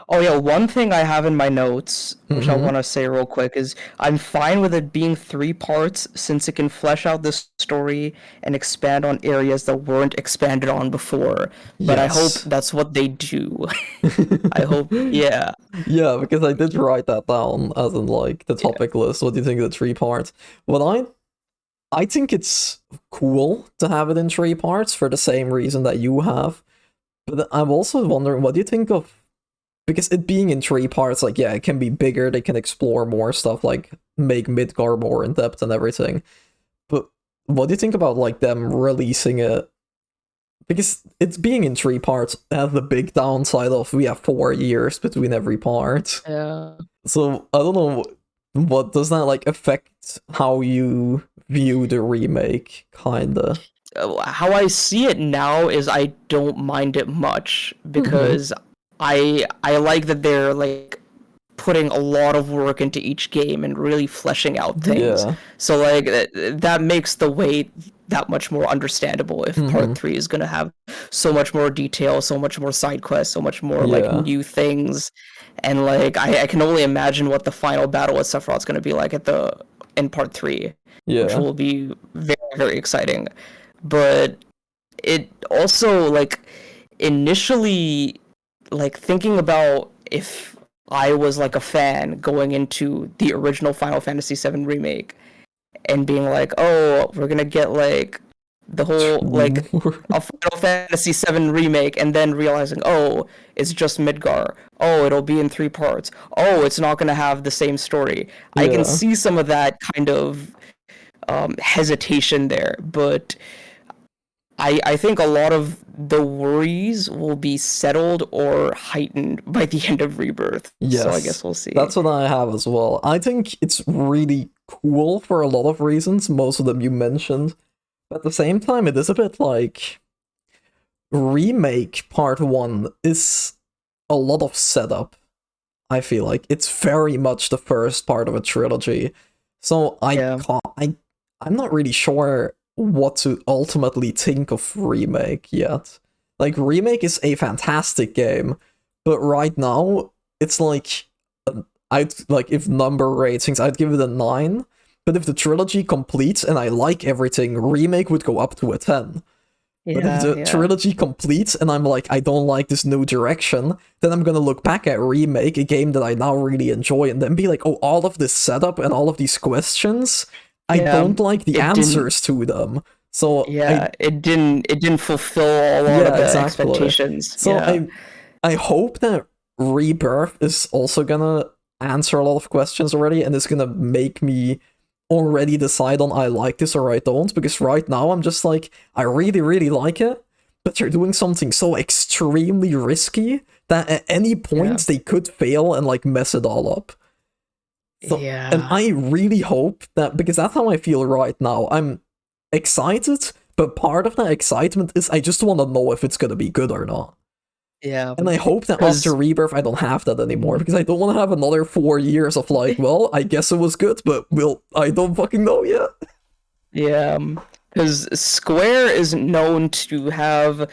Oh yeah, one thing I have in my notes, which I want to say real quick, is I'm fine with it being 3 parts since it can flesh out this story and expand on areas that weren't expanded on before. But I hope that's what they do. I hope, yeah. Yeah, because I did write that down as in like the topic list. What do you think of the 3 parts? Well, I think it's cool to have it in 3 parts for the same reason that you have. But I'm also wondering, what do you think of, because it being in 3 parts, like, yeah, it can be bigger, they can explore more stuff, like, make Midgar more in depth and everything. But what do you think about, like, them releasing it? Because it's being in 3 parts has the big downside of we have 4 years between every part. Yeah. So, I don't know, what does that, like, affect how you view the remake, kinda? How I see it now is I don't mind it much, because I like that they're like putting a lot of work into each game and really fleshing out things. Yeah. So like that makes the wait that much more understandable if part 3 is going to have so much more detail, so much more side quests, so much more like new things. And like I can only imagine what the final battle with Sephiroth's going to be like in part 3, which will be very, very exciting. But it also, like, initially, like, thinking about if I was like a fan going into the original Final Fantasy VII Remake, and being like, oh, we're gonna get like the whole like True. a Final Fantasy VII remake, and then realizing, oh, it's just Midgar. Oh, it'll be in 3 parts. Oh, it's not gonna have the same story. I can Yeah. see some of that kind of hesitation there, but I think a lot of the worries will be settled or heightened by the end of Rebirth. So I Yes. guess we'll see. That's what I have as well. I think it's really cool for a lot of reasons, most of them you mentioned. But at the same time, it is a bit like Remake Part 1 is a lot of setup. I feel like it's very much the first part of a trilogy. So Yeah. I'm not really sure what to ultimately think of Remake yet. Like Remake is a fantastic game, but right now it's like I'd like if number ratings I'd give it a 9, but if the trilogy completes and I like everything, Remake would go up to a 10. But if Yeah, the yeah. trilogy completes and I'm like, I don't like this new direction, then I'm gonna look back at Remake, a game that I now really enjoy, and then be like, oh, all of this setup and all of these questions, I Yeah. don't like the It didn't answers to them. So yeah, it didn't fulfill a lot of yeah, the exactly. expectations. So Yeah. I hope that Rebirth is also gonna answer a lot of questions already, and it's gonna make me already decide on I like this or I don't, because right now I'm just like, I really, really like it, but they're doing something so extremely risky that at any Yeah. point they could fail and like mess it all up. So, and Yeah. I really hope that, because that's how I feel right now. I'm excited, but part of that excitement is I just want to know if it's gonna be good or not. Yeah. And I hope that after Because Rebirth I don't have that anymore, because I don't want to have another 4 years of like, well, I guess it was good, but I don't fucking know yet. yeah, because Square is known to have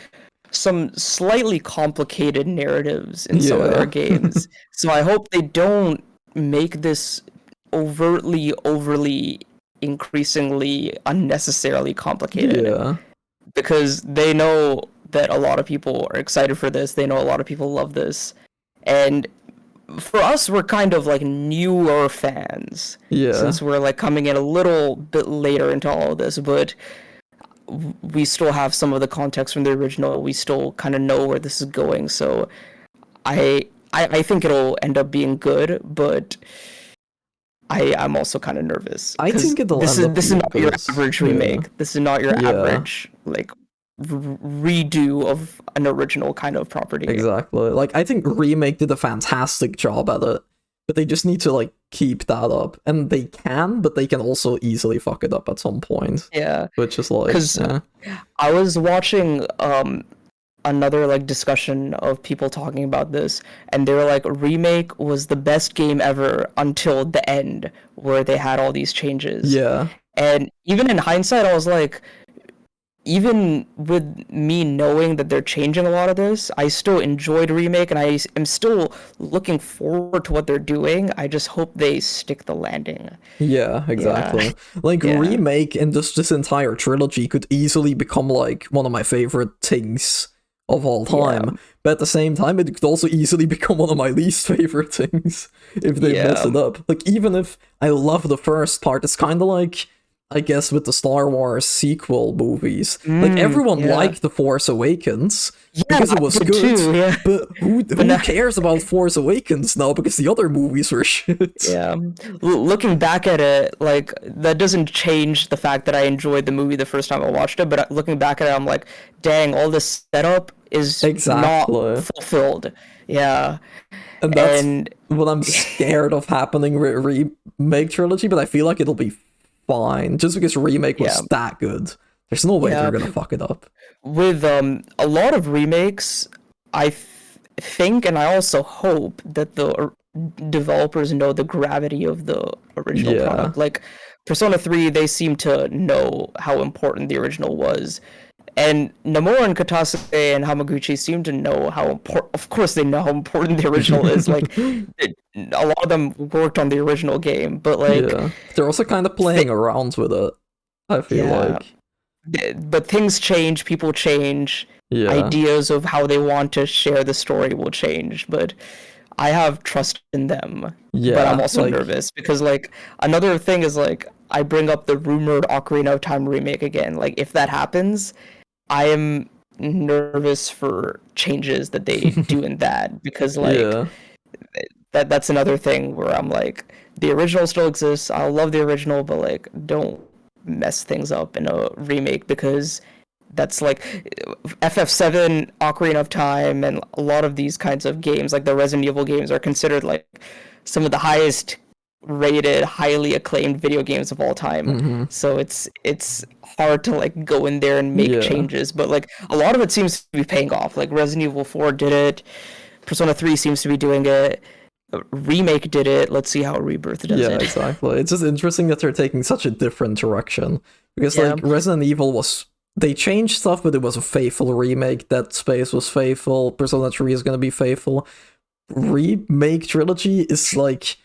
some slightly complicated narratives in some of their Yeah. games. So I hope they don't make this overly, increasingly, unnecessarily complicated, Yeah. because they know that a lot of people are excited for this. They know a lot of people love this. And for us, we're kind of like newer fans Yeah. since we're like coming in a little bit later into all of this, but we still have some of the context from the original. We still kind of know where this is going. So I think it'll end up being good, but I'm also kind of nervous I because think it'll this end is up this is being not your good. average Yeah. remake. This is not your Yeah. average like redo of an original kind of property. Exactly. Like I think Remake did a fantastic job at it, but they just need to like keep that up. And they can, but they can also easily fuck it up at some point. Yeah, Which is like, because yeah. I was watching another like discussion of people talking about this, and they were like, Remake was the best game ever until the end where they had all these changes. Yeah. And even in hindsight, I was like, even with me knowing that they're changing a lot of this, I still enjoyed Remake, and I am still looking forward to what they're doing. I just hope they stick the landing. Yeah, Yeah. exactly. Like Yeah. Remake and just this entire trilogy could easily become like one of my favorite things of all Yeah. time. But at the same time, it could also easily become one of my least favorite things if they mess Yeah. it up. Like even if I love the first part, it's kind of like I guess with the Star Wars sequel movies. Like everyone Yeah. liked The Force Awakens Yeah, because it I was did good, too. Yeah. but But who now, cares about Force Awakens now because the other movies were shit. yeah, looking back at it, like that doesn't change the fact that I enjoyed the movie the first time I watched it. But looking back at it, I'm like, dang, all this setup is not Exactly. fulfilled. Yeah, And that's and what I'm scared of happening with Remake Trilogy, but I feel like it'll be fine. Just because Remake yeah, was that good. There's no way they're yeah. gonna fuck it up. With a lot of remakes, think and I also hope that the developers know the gravity of the original Yeah. product. Like Persona 3, they seem to know how important the original was. And Nomura and Katase and Hamaguchi seem to know how important. Of course, they know how important the original is. Like, a lot of them worked on the original game, but like, Yeah. They're also kind of playing th- around with it, I feel yeah, like. but things change, people change, Yeah. ideas of how they want to share the story will change. But I have trust in them, but I'm Yeah. also Like, nervous because like another thing is like I bring up the rumored Ocarina of Time remake again. Like, if that happens, I am nervous for changes that they do in that, because like Yeah. that's another thing where I'm like, the original still exists. I love the original, but like, don't mess things up in a remake, because that's like FF7, Ocarina of Time, and a lot of these kinds of games, like the Resident Evil games, are considered like some of the highest rated, highly acclaimed video games of all time. Hmm. So it's hard to like go in there and make Yeah. changes, but like a lot of it seems to be paying off. Like Resident Evil 4 did it, Persona 3 seems to be doing it, Remake did it. Let's see how Rebirth does Yeah, it. exactly. It's just interesting that they're taking such a different direction. Because Yeah. like Resident Evil was they changed stuff, but it was a faithful remake. Dead Space was faithful, Persona 3 is gonna be faithful. Remake trilogy is like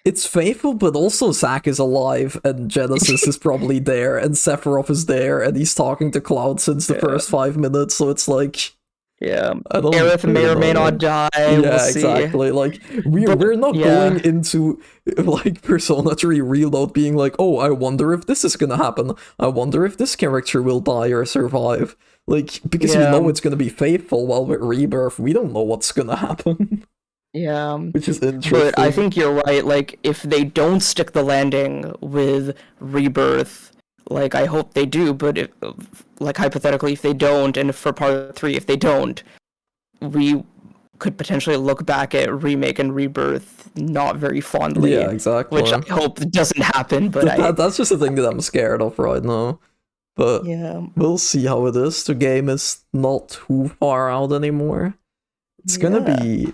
it's faithful, but also Zack is alive, and Genesis is probably there, and Sephiroth is there, and he's talking to Cloud since the first 5 minutes, so it's like Yeah. I don't Aerith may or know, may man. not die. Yeah, We'll see. exactly. Like But, we're not yeah. going into like Persona 3 Reload being like, oh, I wonder if this is gonna happen. I wonder if this character will die or survive. Like because we Yeah. know it's gonna be faithful. While with Rebirth, we don't know what's gonna happen, Yeah. which is interesting. But I think you're right. Like, if they don't stick the landing with Rebirth, like, I hope they do, but if, like, hypothetically, if they don't, and for part 3, if they don't, we could potentially look back at Remake and Rebirth not very fondly. Yeah, exactly. Which I hope doesn't happen, but That's just the thing that I'm scared of right now. But yeah. we'll see how it is. The game is not too far out anymore. It's gonna be.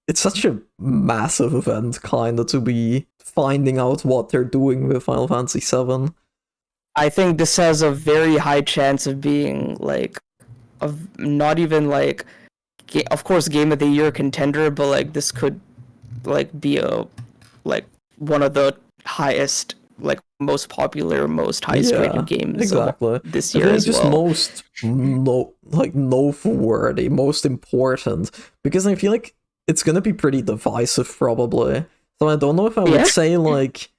It's such a massive event, kinda, to be finding out what they're doing with Final Fantasy VII. I think this has a very high chance of being, like, of not even, like, of course, Game of the Year contender, but, like, this could, like, be a, like, one of the highest, like, most popular, most highest rated games exactly. of this I year think as just well. most noteworthy, most important, because I feel like it's gonna be pretty divisive probably. So I don't know if I would say like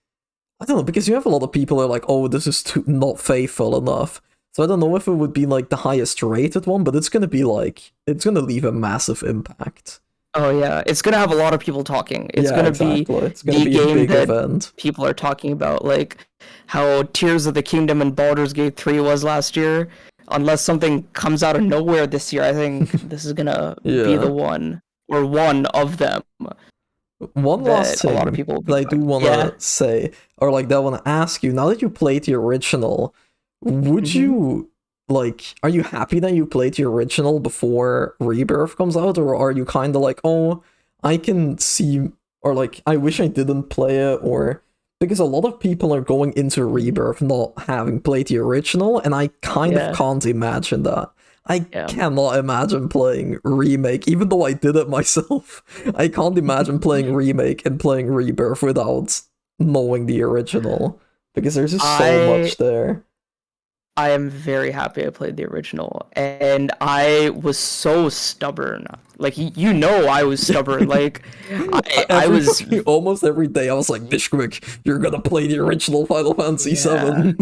I don't know, because you have a lot of people who are like, oh, this is too not faithful enough. So I don't know if it would be like the highest rated one, but it's gonna be like it's gonna leave a massive impact. Oh yeah, it's gonna have a lot of people talking. It's gonna be it's gonna be a game big that event. people are talking about, like how Tears of the Kingdom and Baldur's Gate 3 was last year. Unless something comes out of nowhere this year, I think this is gonna be the one, or one of them. One last thing a lot of people that I do want to say, or like that I want to ask you, now that you played the original, would you, like, are you happy that you played the original before Rebirth comes out, or are you kind of like, oh, I can see, or like, I wish I didn't play it, or, because a lot of people are going into Rebirth not having played the original, and I kind of can't imagine that. I cannot imagine playing Remake, even though I did it myself. I can't imagine playing Remake and playing Rebirth without knowing the original, because there's just so much there. I am very happy I played the original, and I was so stubborn. Like, you know, I was stubborn. Like, I was almost every day. I was like, Nishquik, you're gonna play the original Final Fantasy VII.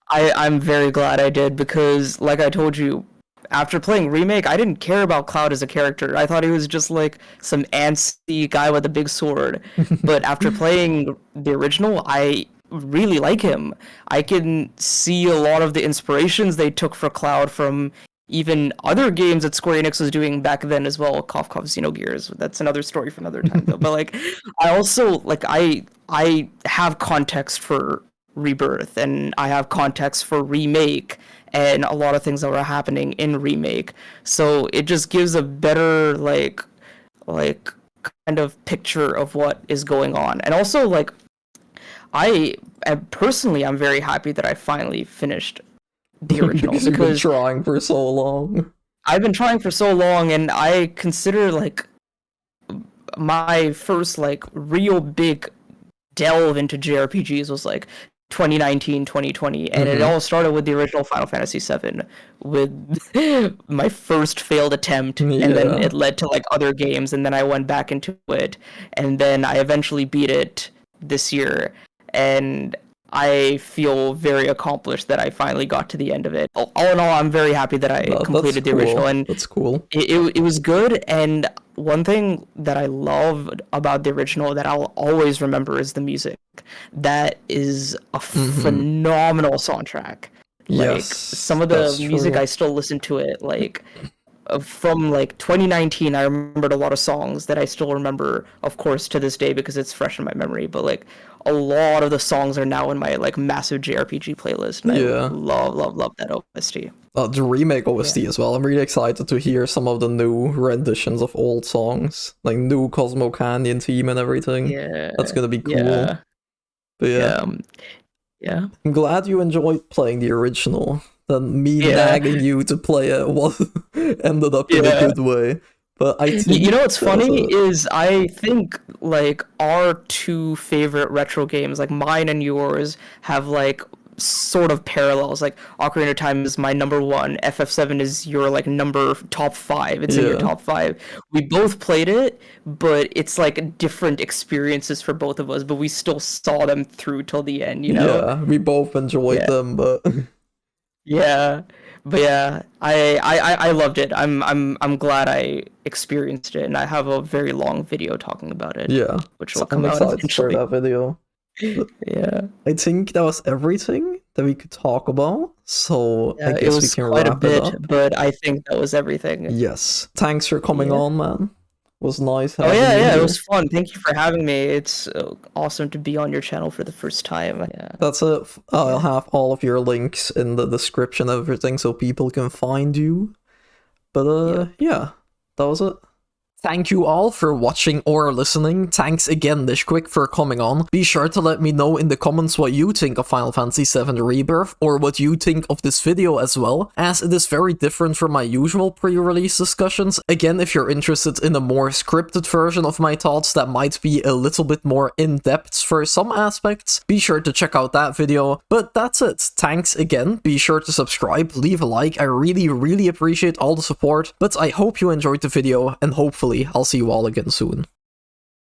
I'm very glad I did, because, like I told you, after playing Remake, I didn't care about Cloud as a character. I thought he was just like some antsy guy with a big sword. But after playing the original, I really like him. I can see a lot of the inspirations they took for Cloud from even other games that Square Enix was doing back then as well. Cough Cough Xenogears. That's another story for another time though. But like, I also like I have context for Rebirth, and I have context for Remake, and a lot of things that were happening in Remake. So it just gives a better like kind of picture of what is going on. And also, like, I personally, I'm very happy that I finally finished the original, because you've been trying for so long. I've been trying for so long, and I consider like my first like real big delve into JRPGs was like 2019, 2020, and it all started with the original Final Fantasy VII, with my first failed attempt, and then it led to like other games, and then I went back into it, and then I eventually beat it this year, and I feel very accomplished that I finally got to the end of it. All in all, I'm very happy that I completed the original, and that's cool. It was good. And one thing that I loved about the original that I'll always remember is the music. That is a phenomenal soundtrack. Like, Yes, some of the music, I still listen to it, like, from like 2019. I remembered a lot of songs that I still remember, of course, to this day, because it's fresh in my memory. But like, a lot of the songs are now in my like massive JRPG playlist, and I love that OST. The remake OST as well. I'm really excited to hear some of the new renditions of old songs, like new Cosmo Canyon theme and everything. Yeah, that's gonna be cool. But yeah. I'm glad you enjoyed playing the original. Than me nagging you to play it ended up in a good way. But I think you know what's funny is I think like our two favorite retro games, like mine and yours, have like sort of parallels. Like Ocarina of Time is my number 1, FF7 is your like top 5. It's in your top 5. We both played it, but it's like different experiences for both of us, but we still saw them through till the end, you know? Yeah, we both enjoyed them, but yeah, but yeah, I loved it. I'm glad I experienced it, and I have a very long video talking about it. Yeah, which will come out eventually. For that video. But yeah, I think that was everything that we could talk about. So I guess we can wrap it up. But I think that was everything. Yes, thanks for coming on, man. It was nice having you yeah, here. It was fun. Thank you for having me. It's awesome to be on your channel for the first time. Yeah. That's it. I'll have all of your links in the description and everything so people can find you. But yeah, that was it. Thank you all for watching or listening. Thanks again, Nishquik, for coming on. Be sure to let me know in the comments what you think of Final Fantasy VII Rebirth, or what you think of this video as well, as it is very different from my usual pre-release discussions. Again, if you're interested in a more scripted version of my thoughts that might be a little bit more in-depth for some aspects, be sure to check out that video. But that's it. Thanks again. Be sure to subscribe, leave a like. I really appreciate all the support. But I hope you enjoyed the video, and hopefully I'll see you all again soon.